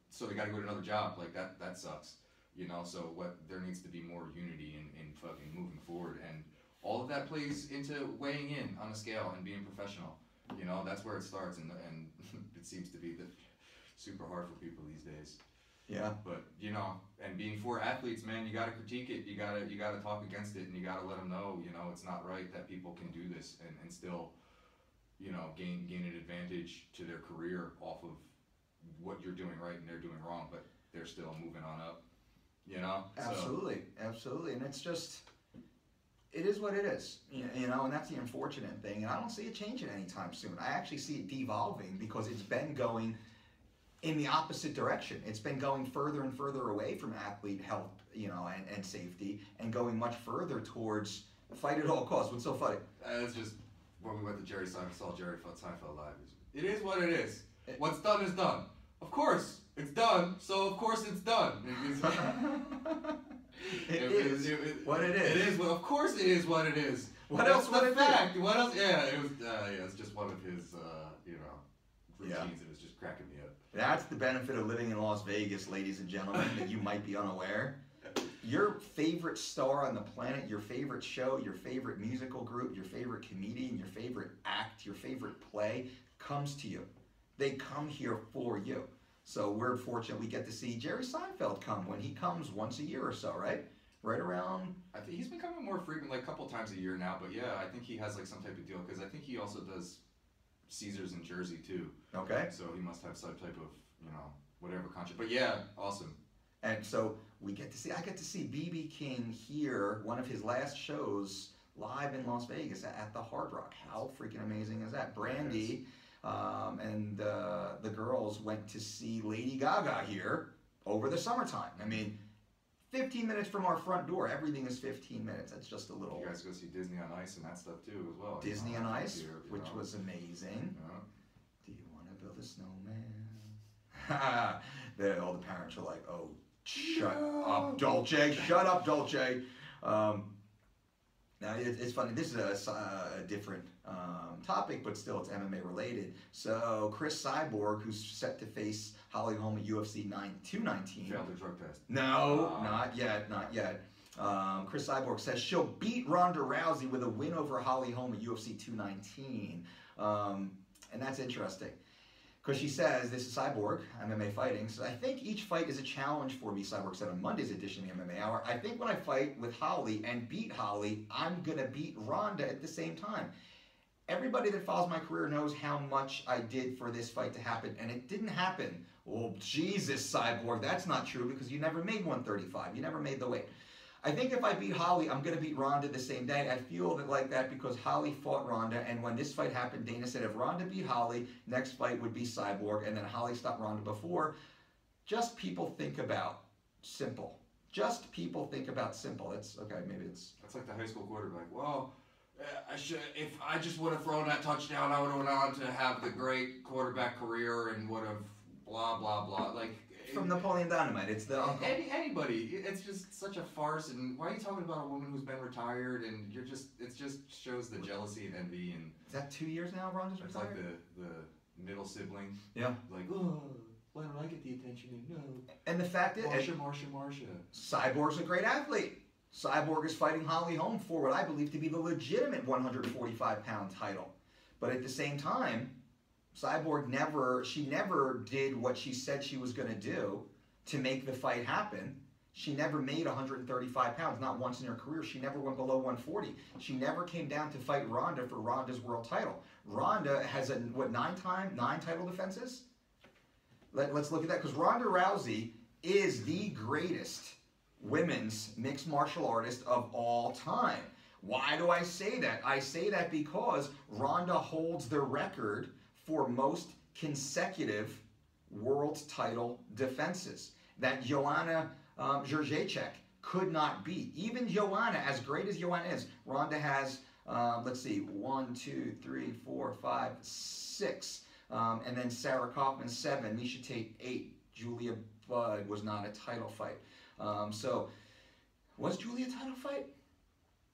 so they got to go to another job. Like, that sucks, you know? So there needs to be more unity in fucking moving forward, and all of that plays into weighing in on a scale and being professional. You know, that's where it starts, and it seems to be super hard for people these days. Yeah. But, you know, and being for athletes, man, you gotta critique it. You gotta talk against it, and you gotta let them know, you know, it's not right that people can do this and still, you know, gain an advantage to their career off of what you're doing right and they're doing wrong, but they're still moving on up. You know. Absolutely, absolutely, and it's just. It is what it is, you know, and that's the unfortunate thing. And I don't see it changing anytime soon. I actually see it devolving because it's been going in the opposite direction. It's been going further and further away from athlete health, you know, and safety, and going much further towards fight at all costs. What's so funny? It's just when we went to Jerry Seinfeld live. It is what it is. What's done is done. Of course, it's done. So of course it's done. It is what it is. It is. Well, of course it is what it is. What else would it be? What else? Yeah, it was. It's just one of his, you know, routines. It was just cracking me up. That's the benefit of living in Las Vegas, ladies and gentlemen, that you might be unaware. Your favorite star on the planet, your favorite show, your favorite musical group, your favorite comedian, your favorite act, your favorite play comes to you. They come here for you. So we're fortunate we get to see Jerry Seinfeld come when he comes once a year or so, right? Right around. I think he's been coming more frequent, like a couple times a year now. But yeah, I think he has like some type of deal because I think he also does Caesars in Jersey too. Okay. So he must have some type of, you know, whatever contract. But yeah, awesome. And so I get to see B.B. King here, one of his last shows live in Las Vegas at the Hard Rock. How freaking amazing is that? Brandy. And the girls went to see Lady Gaga here over the summertime. I mean, 15 minutes from our front door. Everything is 15 minutes. That's just a little... You guys go see Disney on Ice and that stuff too as well. Disney on Ice, which was amazing. Yeah. Do you want to build a snowman? All the parents are like, oh, shut up, Dolce. Shut up, Dolce. Now, it's funny. This is a different topic, but still it's MMA related. So Chris Cyborg, who's set to face Holly Holm at UFC 219. Failed the drug test. No, not yet. Chris Cyborg says she'll beat Ronda Rousey with a win over Holly Holm at UFC 219. And that's interesting. Because she says, this is Cyborg, MMA fighting, so I think each fight is a challenge for me, Cyborg said on Monday's edition of the MMA Hour. I think when I fight with Holly and beat Holly, I'm going to beat Ronda at the same time. Everybody that follows my career knows how much I did for this fight to happen, and it didn't happen. Well, Jesus, Cyborg, that's not true because you never made 135. You never made the weight. I think if I beat Holly, I'm going to beat Ronda the same day. I feel that like that because Holly fought Ronda, and when this fight happened, Dana said if Ronda beat Holly, next fight would be Cyborg, and then Holly stopped Ronda before. Just people think about simple. Just people think about simple. That's okay. Maybe it's. That's like the high school quarterback. Well, if I just would have thrown that touchdown, I would have went on to have the great quarterback career and would have blah blah blah. Like. From Napoleon Dynamite, it's the uncle. Anybody, it's just such a farce. And why are you talking about a woman who's been retired? And it just shows the jealousy and envy. And is that 2 years now? Ronda's retired. It's like the middle sibling. Yeah. Like, oh, why don't I get the attention? And no. And the fact is, Marsha. Cyborg's a great athlete. Cyborg is fighting Holly Holm for what I believe to be the legitimate 145-pound title, but at the same time. Cyborg never did what she said she was going to do to make the fight happen. She never made 135 pounds, not once in her career. She never went below 140. She never came down to fight Ronda for Ronda's world title. Ronda has nine title defenses? Let's look at that because Ronda Rousey is the greatest women's mixed martial artist of all time. Why do I say that? I say that because Ronda holds the record for most consecutive world title defenses that Joanna Jędrzejczyk could not beat. Even Joanna, as great as Joanna is, Ronda has, let's see, 1, 2, 3, 4, 5, 6. And then Sarah Kaufman, 7. Miesha Tate, 8. Julia Budd was not a title fight. So, was Julia a title fight?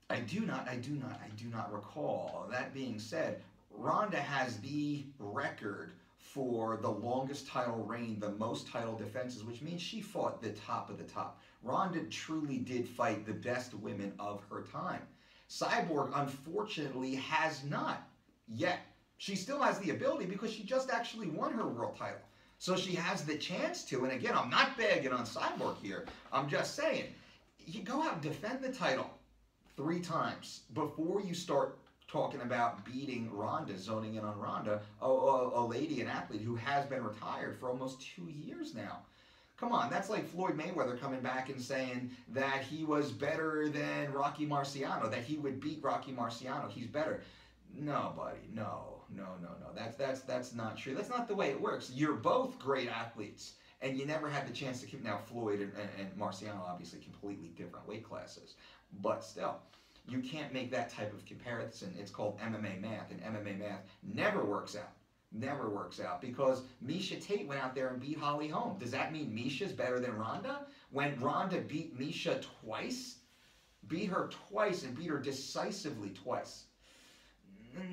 I do not recall. That being said, Ronda has the record for the longest title reign, the most title defenses, which means she fought the top of the top. Ronda truly did fight the best women of her time. Cyborg, unfortunately, has not yet. She still has the ability because she just actually won her world title. So she has the chance to, and again, I'm not bagging on Cyborg here. I'm just saying, you go out and defend the title 3 times before you start talking about beating Ronda, zoning in on Ronda, a lady, an athlete who has been retired for almost 2 years now. Come on, that's like Floyd Mayweather coming back and saying that he was better than Rocky Marciano, that he would beat Rocky Marciano. He's better. No, buddy, no. That's not true. That's not the way it works. You're both great athletes, and you never had the chance to keep. Now, Floyd and Marciano, obviously completely different weight classes, but still. You can't make that type of comparison. It's called MMA math, and MMA math never works out. Never works out because Miesha Tate went out there and beat Holly Holm. Does that mean Miesha's better than Ronda? When Ronda beat Miesha twice, beat her twice and beat her decisively twice.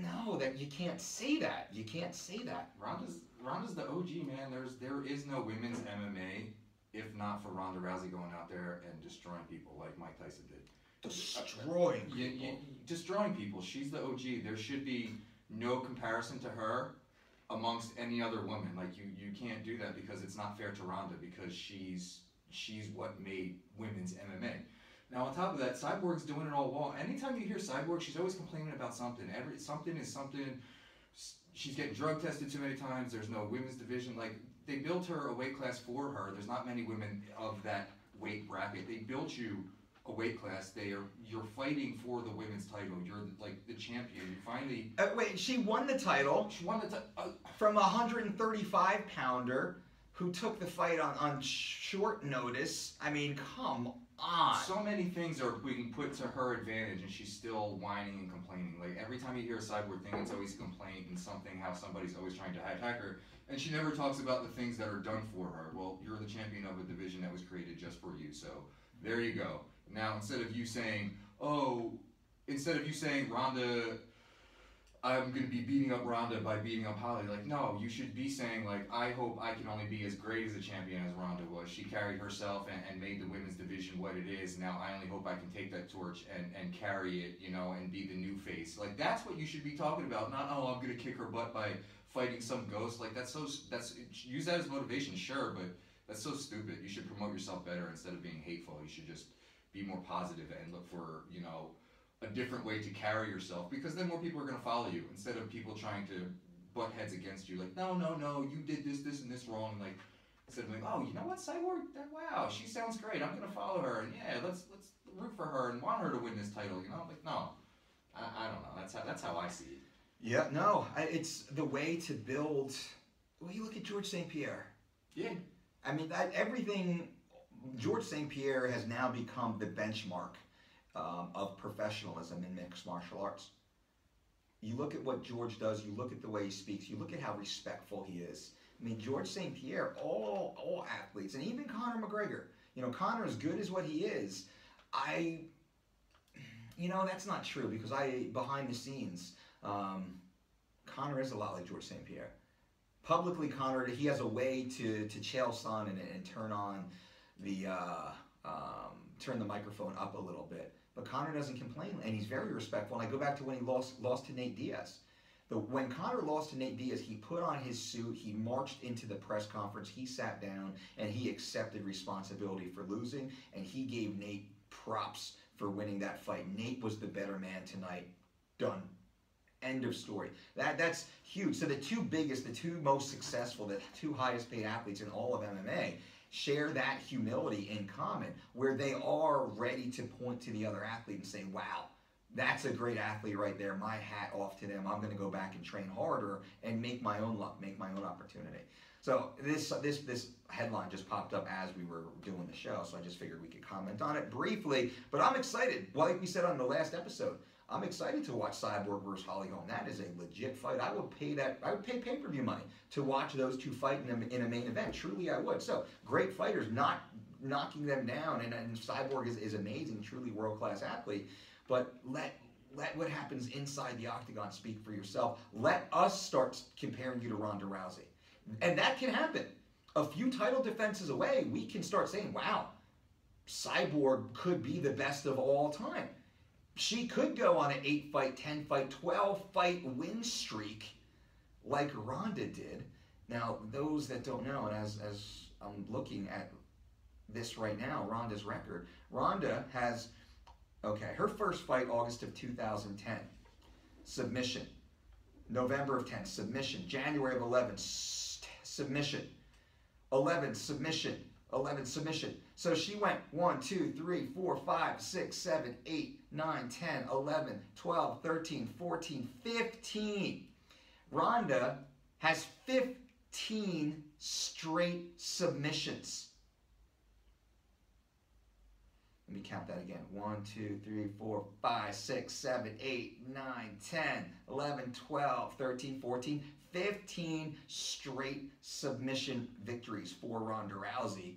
No, that you can't say that. You can't say that. Ronda's the OG, man. There is no women's MMA if not for Ronda Rousey going out there and destroying people like Mike Tyson did. Destroying people. Destroying people. She's the OG. There should be no comparison to her amongst any other woman. Like you can't do that because it's not fair to Ronda because she's what made women's MMA. Now on top of that, Cyborg's doing it all well. Anytime you hear Cyborg, she's always complaining about something. Something is something. She's getting drug tested too many times. There's no women's division. Like they built her a weight class for her. There's not many women of that weight bracket. They built you a weight class. You're fighting for the women's title. You're like the champion. You finally. Wait, she won the title. She won the title from a 135-pounder who took the fight on short notice. I mean, come on. So many things are being put to her advantage, and she's still whining and complaining. Like every time you hear a Cyborg thing, it's always a complaint and something. How somebody's always trying to attack her, and she never talks about the things that are done for her. Well, you're the champion of a division that was created just for you. So there you go. Now, instead of you saying Ronda, I'm gonna be beating up Ronda by beating up Holly. Like, no, you should be saying like, I hope I can only be as great as a champion as Ronda was. She carried herself and made the women's division what it is. Now I only hope I can take that torch and carry it, you know, and be the new face. Like, that's what you should be talking about. Not, oh, I'm gonna kick her butt by fighting some ghost. Like, that's use that as motivation, sure, but that's so stupid. You should promote yourself better instead of being hateful. You should just be more positive and look for, you know, a different way to carry yourself, because then more people are going to follow you instead of people trying to butt heads against you. Like, no, you did this, and this wrong. Like, instead of like, oh, you know what, Cyborg? Wow, she sounds great. I'm going to follow her, and yeah, let's root for her and want her to win this title. You know, like, no, I don't know. That's how I see it. Yeah, no, it's the way to build. Well, you look at George St. Pierre. Yeah. I mean, everything. George St. Pierre has now become the benchmark of professionalism in mixed martial arts. You look at what George does, you look at the way he speaks, you look at how respectful he is. I mean, George St. Pierre, all athletes, and even Conor McGregor, you know, Conor, as good as what he is, you know, that's not true, because behind the scenes, Conor is a lot like George St. Pierre. Publicly, Conor, he has a way to chael sun and turn on the, turn the microphone up a little bit. But Conor doesn't complain, and he's very respectful. And I go back to when he lost to Nate Diaz. When Conor lost to Nate Diaz, he put on his suit, he marched into the press conference, he sat down, and he accepted responsibility for losing, and he gave Nate props for winning that fight. Nate was the better man tonight. Done. End of story. That's huge. So the two most successful, the two highest paid athletes in all of MMA share that humility in common, where they are ready to point to the other athlete and say, wow, that's a great athlete right there. My hat off to them. I'm going to go back and train harder and make my own luck, make my own opportunity. So this headline just popped up as we were doing the show, so I just figured we could comment on it briefly. But I'm excited. Like we said on the last episode, I'm excited to watch Cyborg versus Holly Holm. That is a legit fight. I would pay pay-per-view money to watch those two fight in a main event. Truly, I would. So, great fighters, not knocking them down. And Cyborg is amazing, truly world-class athlete. But let what happens inside the octagon speak for yourself. Let us start comparing you to Ronda Rousey. And that can happen. A few title defenses away, we can start saying, wow, Cyborg could be the best of all time. She could go on an 8-fight, 10-fight, 12-fight win streak like Ronda did. Now, those that don't know, and as I'm looking at this right now, Ronda's record, Ronda has, her first fight, August of 2010, submission. November of 10, submission. January of 11, submission. 11, submission. 11, submission. So she went 1, 2, 3, 4, 5, 6, 7, 8, 9, 10, 11, 12, 13, 14, 15. Ronda has 15 straight submissions. Let me count that again. 1, 2, 3, 4, 5, 6, 7, 8, 9, 10, 11, 12, 13, 14, 15 straight submission victories for Ronda Rousey,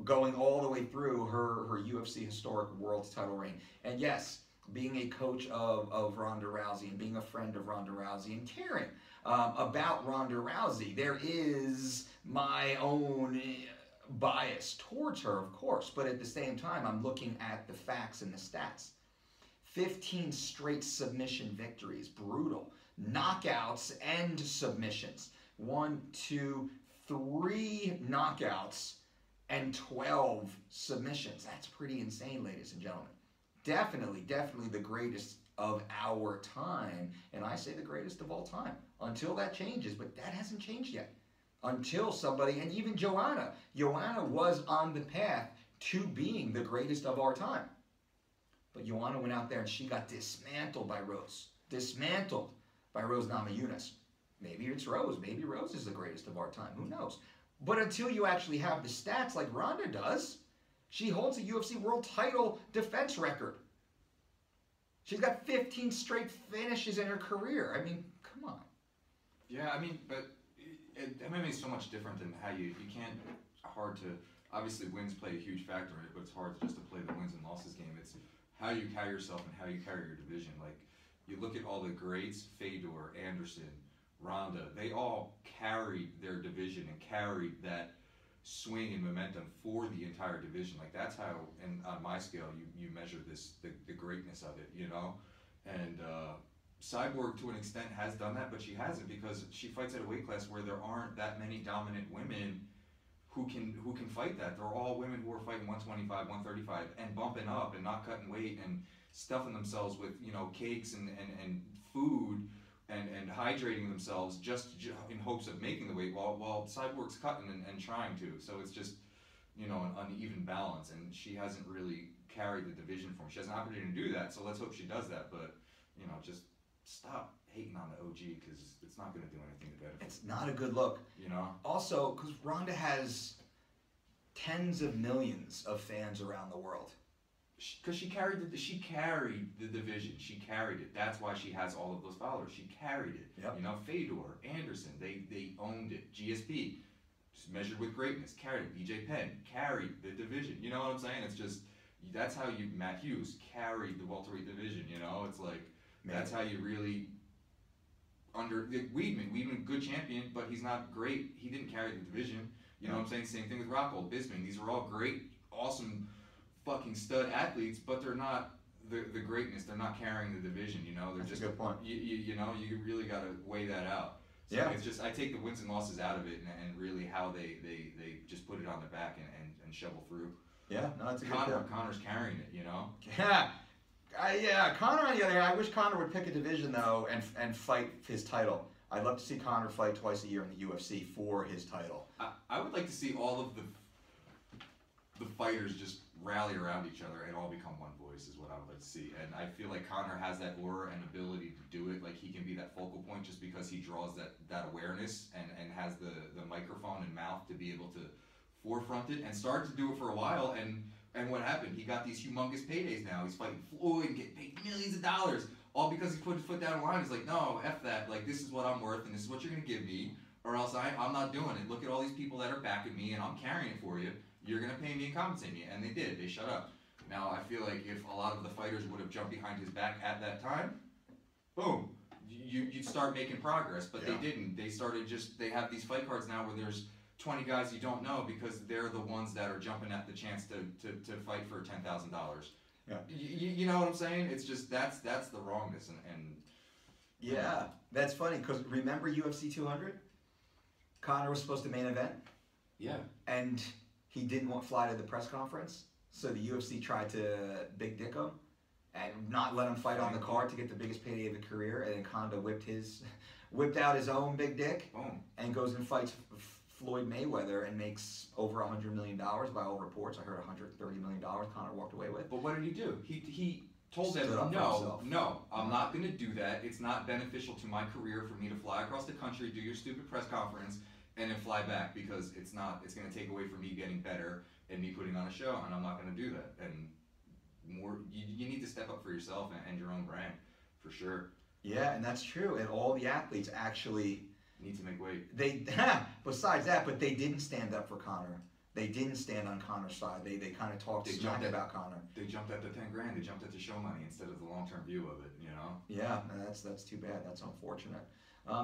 going all the way through her UFC historic world title reign. And yes, being a coach of Ronda Rousey and being a friend of Ronda Rousey and caring about Ronda Rousey, there is my own bias towards her, of course, but at the same time, I'm looking at the facts and the stats. 15 straight submission victories, brutal. Knockouts and submissions. 1, 2, 3 knockouts and 12 submissions. That's pretty insane, ladies and gentlemen. Definitely the greatest of our time, and I say the greatest of all time, until that changes, but that hasn't changed yet. Until somebody, and even Joanna was on the path to being the greatest of our time. But Joanna went out there and she got dismantled by Rose. Dismantled by Rose Namajunas. Maybe it's Rose. Maybe Rose is the greatest of our time. Who knows? But until you actually have the stats like Ronda does, she holds a UFC world title defense record. She's got 15 straight finishes in her career. I mean, come on. Yeah, I mean, but MMA is so much different than how you can't, hard to, obviously wins play a huge factor in it, but it's hard just to play the wins and losses game. It's how you carry yourself and how you carry your division. Like, You look at all the greats, Fedor, Anderson, Ronda, they all carried their division and carried that swing and momentum for the entire division. Like that's how, and on my scale, you measure this, the greatness of it, you know? And Cyborg to an extent has done that, but she hasn't because she fights at a weight class where there aren't that many dominant women who can fight that. They're all women who are fighting 125, 135 and bumping up and not cutting weight and stuffing themselves with, you know, cakes and food and hydrating themselves just in hopes of making the weight while Cyborg's cutting and trying to. So it's just, you know, an uneven balance, and she hasn't really carried the division for him. She has an opportunity to do that, so let's hope she does that. But, you know, just stop hating on the OG because it's not going to do anything to benefit. It's not a good look. You know? Also, because Ronda has tens of millions of fans around the world. Because she carried the division. She carried it. That's why she has all of those followers. She carried it. Yep. You know, Fedor, Anderson, they owned it. GSP, just measured with greatness, carried it. BJ Penn carried the division. You know what I'm saying? It's just, that's how you, Matt Hughes carried the welterweight division. You know, it's like, that's how you really, Weidman, good champion, but he's not great. He didn't carry the division. You know what I'm saying? Same thing with Rockhold, Bisping. These are all great, awesome, fucking stud athletes, but they're not the greatness. They're not carrying the division. You know, they're That's just a good point. You know, you really got to weigh that out. So yeah, it's just I take the wins and losses out of it and really how they just put it on their back and shovel through. Yeah, no, that's a good point. Connor's carrying it. You know. Yeah. Conor on the other hand, I wish Conor would pick a division though and fight his title. I'd love to see Conor fight twice a year in the UFC for his title. I would like to see all of the fighters just rally around each other and all become one voice is what I would like to see. And I feel like Conor has that aura and ability to do it. Like he can be that focal point just because he draws that awareness and has the microphone and mouth to be able to forefront it and started to do it for a while. And what happened? He got these humongous paydays now. He's fighting Floyd and getting paid millions of dollars. All because he put his foot down the line. He's like, no, F that. Like, this is what I'm worth and this is what you're going to give me or else I'm not doing it. Look at all these people that are backing me and I'm carrying it for you. You're going to pay me and compensate me. And they did. They shut up. Now, I feel like if a lot of the fighters would have jumped behind his back at that time, boom, you'd start making progress. But they didn't. They started they have these fight cards now where there's 20 guys you don't know because they're the ones that are jumping at the chance to fight for $10,000. Yeah. You know what I'm saying? It's just that's the wrongness and yeah, that's funny because remember UFC 200? Conor was supposed to main event. Yeah. And he didn't want to fly to the press conference, so the UFC tried to big dick him and not let him fight on the card to get the biggest payday of his career. And then Conor whipped out his own big dick. Boom. And goes and fights Floyd Mayweather and makes over $100 million by all reports. I heard $130 million Conor walked away with. But what did he do? He told them, no, I'm not going to do that. It's not beneficial to my career for me to fly across the country, do your stupid press conference, and then fly back because it's going to take away from me getting better and me putting on a show, and I'm not going to do that. And you need to step up for yourself and your own brand, for sure. Yeah, and that's true. And all the athletes actually need to make weight. Besides that, but they didn't stand up for Conor. They didn't stand on Conor's side. They kind of talked smack about Conor. They jumped at the $10,000. They jumped at the show money instead of the long-term view of it. You know. Yeah, that's too bad. That's unfortunate.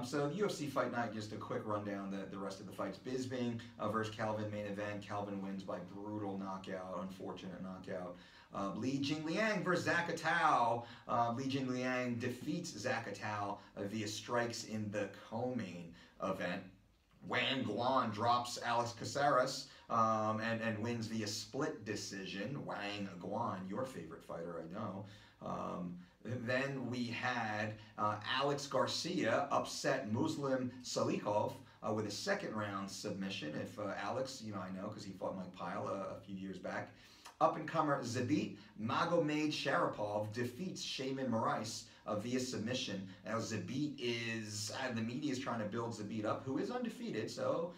So the UFC Fight Night, just a quick rundown. The rest of the fights: Bisping versus Kelvin main event. Kelvin wins by brutal knockout, unfortunate knockout. Li Jingliang versus Zach Atao. Li Jingliang defeats Zach Atao via strikes in the co-main event. Wang Guan drops Alex Caceres and wins via split decision. Wang Guan, your favorite fighter, I know. Then we had Alex Garcia upset Muslim Salikov with a second round submission. If Alex, I know because he fought Mike Pyle a few years back. Up-and-comer Zabit Magomed Sharapov defeats Shaman Moraes via submission. Now Zabit is, the media is trying to build Zabit up, who is undefeated. So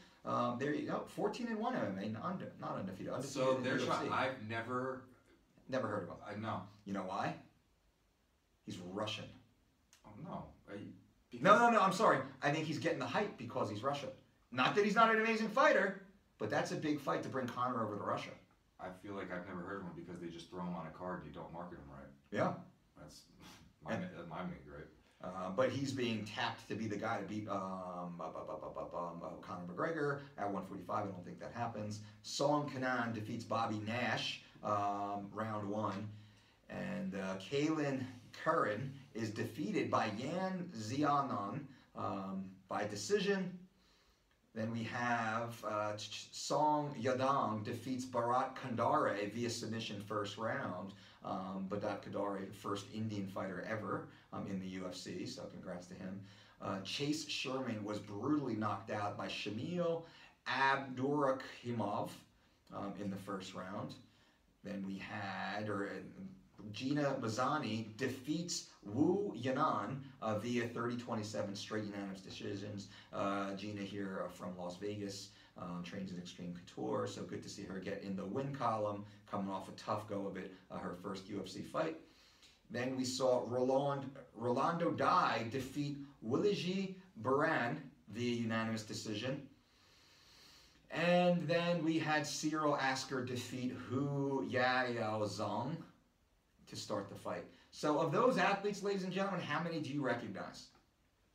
there you go, 14-1 MMA, not undefeated. So they're trying. I've never heard of him. I know. You know why? He's Russian. Oh no. No. I'm sorry. I think he's getting the hype because he's Russian. Not that he's not an amazing fighter, but that's a big fight to bring Conor over to Russia. I feel like I've never heard of him because they just throw him on a card and you don't market him right. Yeah. My main gripe. But he's being tapped to be the guy to beat Conor McGregor at 145. I don't think that happens. Song Kanan defeats Bobby Nash round 1. And Kaylin Curran is defeated by Yan Xiaonan by decision. Then we have Song Yadong defeats Bharat Kandare via submission first round. Bharat Kandare, first Indian fighter ever in the UFC, so congrats to him. Chase Sherman was brutally knocked out by Shamil Abdurakhimov in the first round. Then we had Gina Mazzani defeats Wu Yanan via 30-27 straight unanimous decisions. Gina here from Las Vegas trains in Extreme Couture, so good to see her get in the win column, coming off a tough go of it, her first UFC fight. Then we saw Rolando Dai defeat Williji Baran via unanimous decision. And then we had Cyril Asker defeat Hu Yaozong to start the fight. So of those athletes, ladies and gentlemen, how many do you recognize?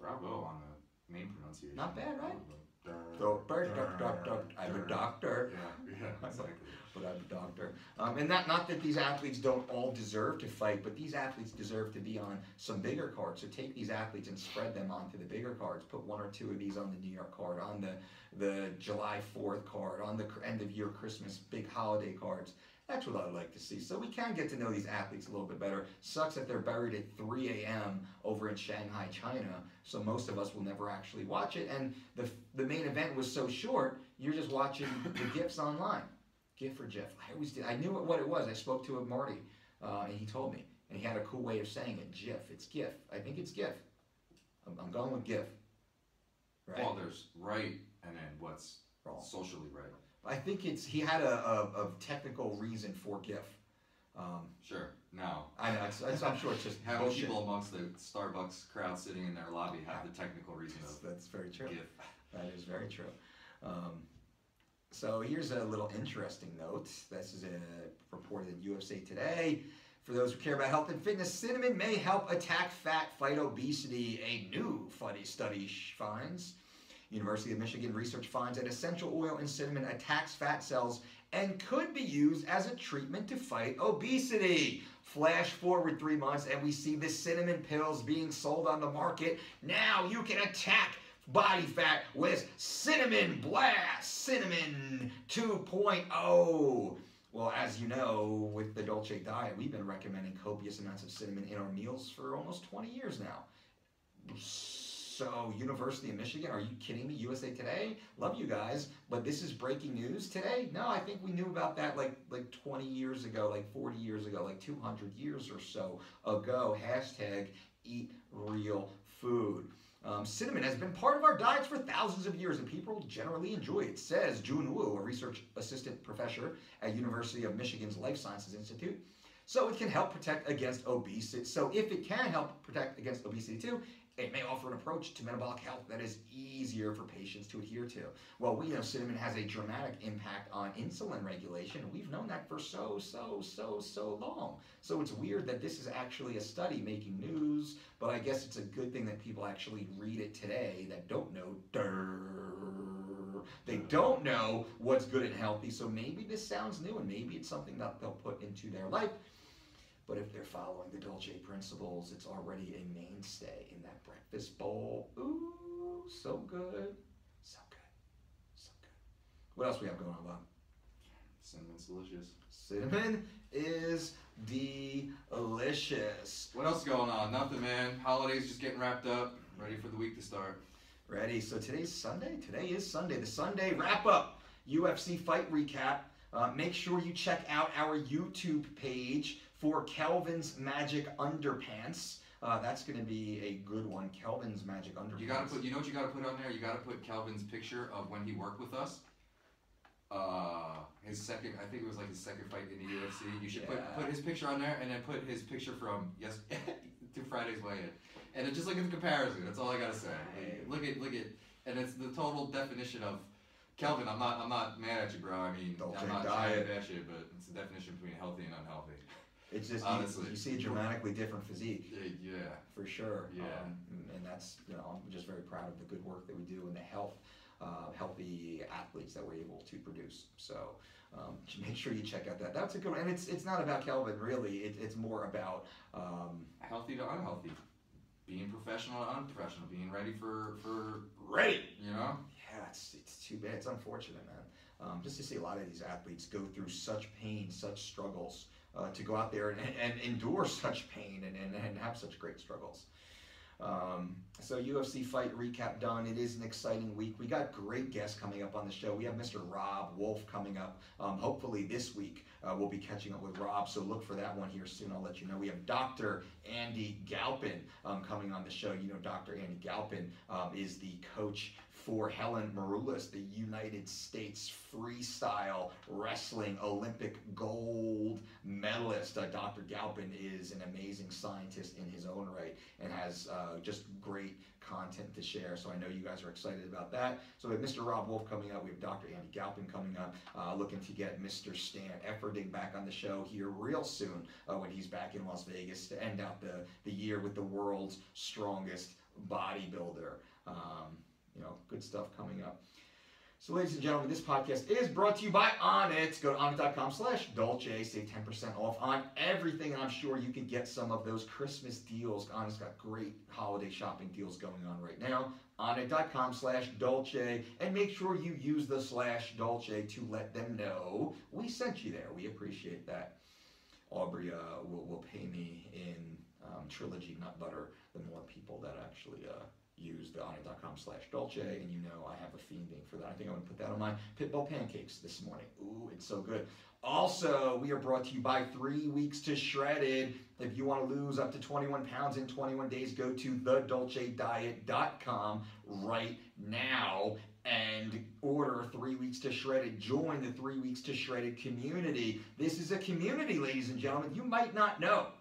Bravo on the name pronunciation. Not bad, right? I'm a doctor. Yeah, exactly. But I'm a doctor. And not that these athletes don't all deserve to fight, but these athletes deserve to be on some bigger cards. So take these athletes and spread them onto the bigger cards. Put 1 or 2 of these on the New York card, on the July 4th card, on the end of year Christmas big holiday cards. That's what I like to see. So we can get to know these athletes a little bit better. Sucks that they're buried at 3 a.m. over in Shanghai, China. So most of us will never actually watch it. And the main event was so short, you're just watching the GIFs online. GIF or GIF. I always did. I knew what it was. I spoke to Marty, and he told me. And he had a cool way of saying it. GIF. It's GIF. I think it's GIF. I'm going with GIF. Right? Well, there's right, and then what's wrong? Socially right. I think he had a technical reason for GIF. Sure. No. I know. I'm sure it's just having bullshit. people amongst the Starbucks crowd sitting in their lobby have the technical reason of that's very true. GIF. That is very true. So here's a little interesting note. This is reported in UFC Today. For those who care about health and fitness, cinnamon may help attack fat, fight obesity. A new funny study finds. University of Michigan research finds that essential oil in cinnamon attacks fat cells and could be used as a treatment to fight obesity. Flash forward 3 months and we see the cinnamon pills being sold on the market. Now you can attack body fat with Cinnamon Blast, Cinnamon 2.0. Well, as you know, with the Dolce diet, we've been recommending copious amounts of cinnamon in our meals for almost 20 years now. So, University of Michigan, are you kidding me? USA Today, love you guys, but this is breaking news today? No, I think we knew about that like 20 years ago, like 40 years ago, like 200 years or so ago. Hashtag eat real food. Cinnamon has been part of our diets for thousands of years, and people generally enjoy it, says Jun Wu, a research assistant professor at University of Michigan's Life Sciences Institute. So it can help protect against obesity. So if it can help protect against obesity too, it may offer an approach to metabolic health that is easier for patients to adhere to. Well, we know cinnamon has a dramatic impact on insulin regulation. We've known that for so long. So it's weird that this is actually a study making news, but I guess it's a good thing that people actually read it today that don't know. They don't know what's good and healthy, so maybe this sounds new and maybe it's something that they'll put into their life. But if they're following the Dolce principles, it's already a mainstay in that breakfast bowl. Ooh, so good. So good. So good. What else we have going on, Bob? Cinnamon's delicious. Cinnamon is delicious. What else is going on? Nothing, man. Holidays just getting wrapped up. Ready for the week to start. Ready. So today's Sunday. Today is Sunday. The Sunday wrap-up. UFC Fight Recap. Make sure you check out our YouTube page for Kelvin's Magic Underpants. That's going to be a good one. Kelvin's Magic Underpants. You gotta put. You know what you gotta put on there? You gotta put Kelvin's picture of when he worked with us. His second, I think it was like his second fight in the UFC. You should put his picture on there, and then put his picture from to Friday's weigh-in, and then just look at the comparison. That's all I gotta say. Look at, and it's the total definition of Kelvin. I'm not mad at you, bro. I mean, Dolce I'm not diet. trying to bash you, but it's the definition between healthy and unhealthy. It's just honestly, you see a dramatically different physique. Yeah. For sure. Yeah. And that's, I'm just very proud of the good work that we do and the healthy athletes that we're able to produce. So make sure you check out that. That's a good one. And it's not about Kelvin, really. It's more about healthy to unhealthy, being professional to unprofessional, being ready for ready. Yeah, it's too bad. It's unfortunate, man. Just to see a lot of these athletes go through such pain, such struggles, to go out there and endure such pain and have such great struggles. So UFC Fight Recap done. It is an exciting week. We got great guests coming up on the show. We have Mr. Rob Wolf coming up. Hopefully this week we'll be catching up with Rob, so look for that one here soon. I'll let you know. We have Dr. Andy Galpin coming on the show. Dr. Andy Galpin is the coach for Helen Maroulis, the United States freestyle wrestling Olympic gold medalist. Dr. Galpin is an amazing scientist in his own right and has just great content to share. So I know you guys are excited about that. So we have Mr. Rob Wolf coming up. We have Dr. Andy Galpin coming up. Looking to get Mr. Stan Efferding back on the show here real soon when he's back in Las Vegas to end out the year with the world's strongest bodybuilder. Good stuff coming up. So ladies and gentlemen, this podcast is brought to you by Onnit. Go to onnit.com/Dolce. Save 10% off on everything. And I'm sure you can get some of those Christmas deals. Onnit's got great holiday shopping deals going on right now. Onnit.com/Dolce. And make sure you use the /Dolce to let them know we sent you there. We appreciate that. Aubrey will pay me in Trilogy nut butter the more people that actually use the onnit.com/Dolce, and I have a fiending for that. I think I'm going to put that on my Pitbull pancakes this morning. Ooh, it's so good. Also, we are brought to you by 3 Weeks to Shredded. If you want to lose up to 21 pounds in 21 days, go to thedolcediet.com right now and order 3 Weeks to Shredded. Join the 3 Weeks to Shredded community. This is a community, ladies and gentlemen, you might not know.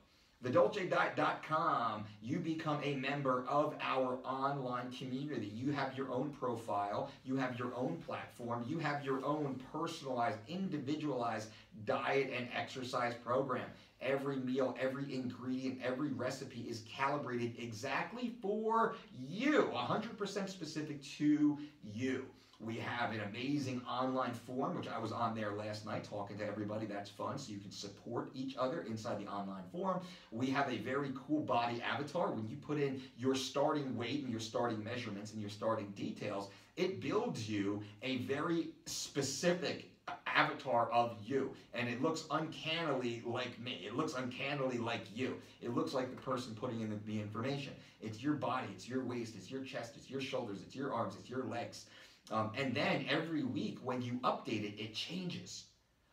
TheDolceDiet.com, you become a member of our online community. You have your own profile, you have your own platform, you have your own personalized, individualized diet and exercise program. Every meal, every ingredient, every recipe is calibrated exactly for you, 100% specific to you. We have an amazing online forum, which I was on there last night talking to everybody. That's fun, so you can support each other inside the online forum. We have a very cool body avatar. When you put in your starting weight and your starting measurements and your starting details, it builds you a very specific avatar of you, and it looks uncannily like me. It looks uncannily like you. It looks like the person putting in the information. It's your body, it's your waist, it's your chest, it's your shoulders, it's your arms, it's your legs. And then every week when you update it, it changes.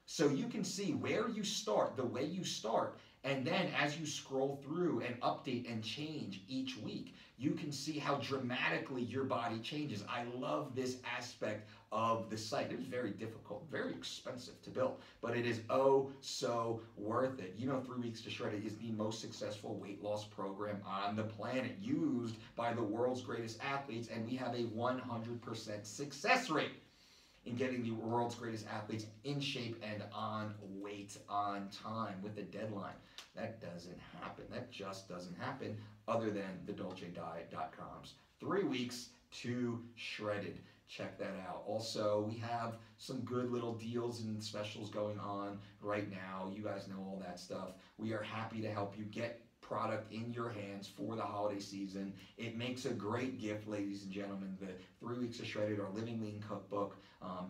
So you can see where you start, the way you start, and then as you scroll through and update and change each week, you can see how dramatically your body changes. I love this aspect of the site. It was very difficult, very expensive to build, but it is oh so worth it. 3 Weeks to Shredded is the most successful weight loss program on the planet, used by the world's greatest athletes, and we have a 100% success rate in getting the world's greatest athletes in shape and on weight on time with a deadline. That doesn't happen. That just doesn't happen, other than thedolcediet.com's 3 Weeks to Shredded. Check that out. Also, we have some good little deals and specials going on right now. You guys know all that stuff. We are happy to help you get product in your hands for the holiday season. It makes a great gift, ladies and gentlemen. The 3 Weeks to Shredded, our Living Lean cookbook,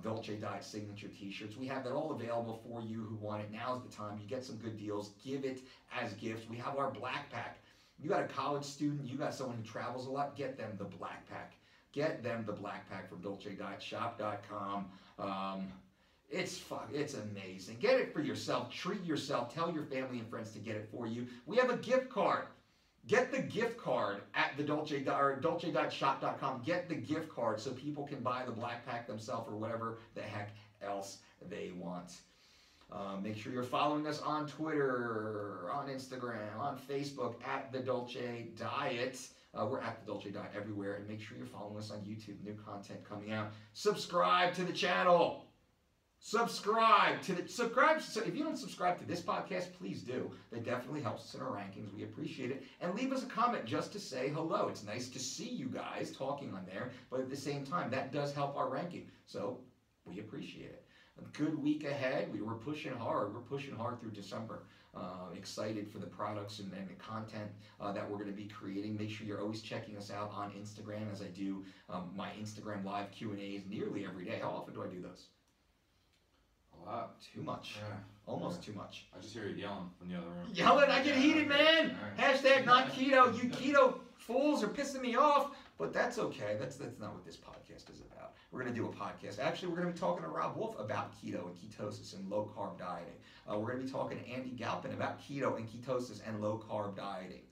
Dolce Diet signature t-shirts. We have that all available for you who want it. Now's the time. You get some good deals. Give it as gifts. We have our Black Pack. You got a college student, you got someone who travels a lot, get them the Black Pack. Get them the Black Pack from DolceDietShop.com. It's fun. It's amazing. Get it for yourself. Treat yourself. Tell your family and friends to get it for you. We have a gift card. Get the gift card at the Dolce.shop.com. Get the gift card so people can buy the Black Pack themselves or whatever the heck else they want. Make sure you're following us on Twitter, on Instagram, on Facebook at The Dolce Diet. We're at The Dolce Diet everywhere. And make sure you're following us on YouTube. New content coming out. Subscribe to the channel. Subscribe to the subscribe. So if you don't subscribe to this podcast, please do. That definitely helps us in our rankings. We appreciate it. And leave us a comment just to say hello. It's nice to see you guys talking on there, but at the same time, that does help our ranking. So we appreciate it. A good week ahead. We're pushing hard. We're pushing hard through December. Excited for the products and the content that we're going to be creating. Make sure you're always checking us out on Instagram, as I do my Instagram live Q&As nearly every day. How often do I do those? A lot. Too much. Yeah. Almost too much. I just hear you yelling from the other room. Yelling, I get heated, man. Right. Hashtag not keto. You keto fools are pissing me off. But that's okay. That's not what this podcast is about. We're going to do a podcast. Actually, we're going to be talking to Rob Wolf about keto and ketosis and low carb dieting. We're going to be talking to Andy Galpin about keto and ketosis and low carb dieting.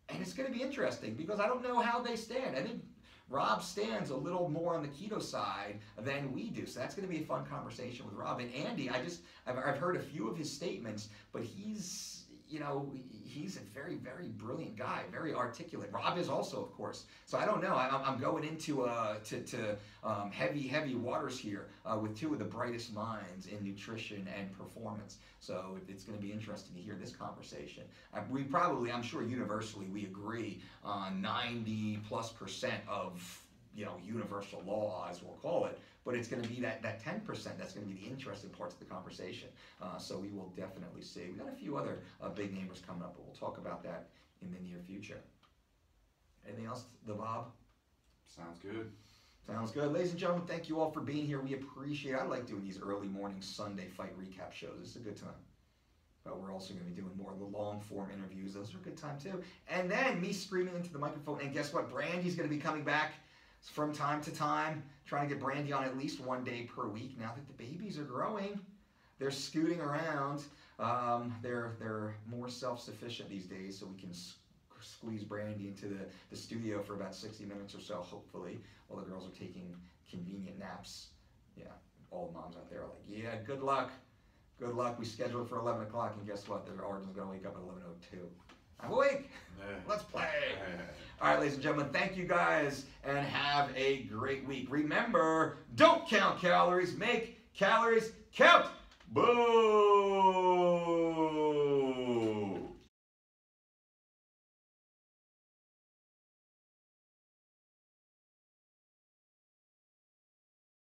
And it's going to be interesting because I don't know how they stand. I think Rob stands a little more on the keto side than we do. So that's going to be a fun conversation with Rob. And Andy, I've heard a few of his statements, but he's a very, very brilliant guy, very articulate. Rob is also, of course. So I don't know. I'm going into heavy waters here with two of the brightest minds in nutrition and performance. So it's going to be interesting to hear this conversation. I'm sure universally we agree on 90+% of universal law, as we'll call it. But it's going to be that 10% that's going to be the interesting parts of the conversation. So we will definitely see. We've got a few other big namers coming up, but we'll talk about that in the near future. Anything else, Bob? Sounds good. Sounds good. Ladies and gentlemen, thank you all for being here. We appreciate it. I like doing these early morning Sunday fight recap shows. It's a good time. But we're also going to be doing more of the long-form interviews. Those are a good time, too. And then me screaming into the microphone. And guess what? Brandy's going to be coming back from time to time, trying to get Brandy on at least one day per week. Now that the babies are growing, they're scooting around. They're more self-sufficient these days, so we can squeeze Brandy into the studio for about 60 minutes or so, hopefully, while the girls are taking convenient naps. Yeah, all the moms out there are like, yeah, good luck. Good luck. We scheduled it for 11 o'clock, and guess what? Their Arden's going to wake up at 11:02. I'm awake. Let's play. All right, ladies and gentlemen, thank you guys, and have a great week. Remember, don't count calories, make calories count. Boom.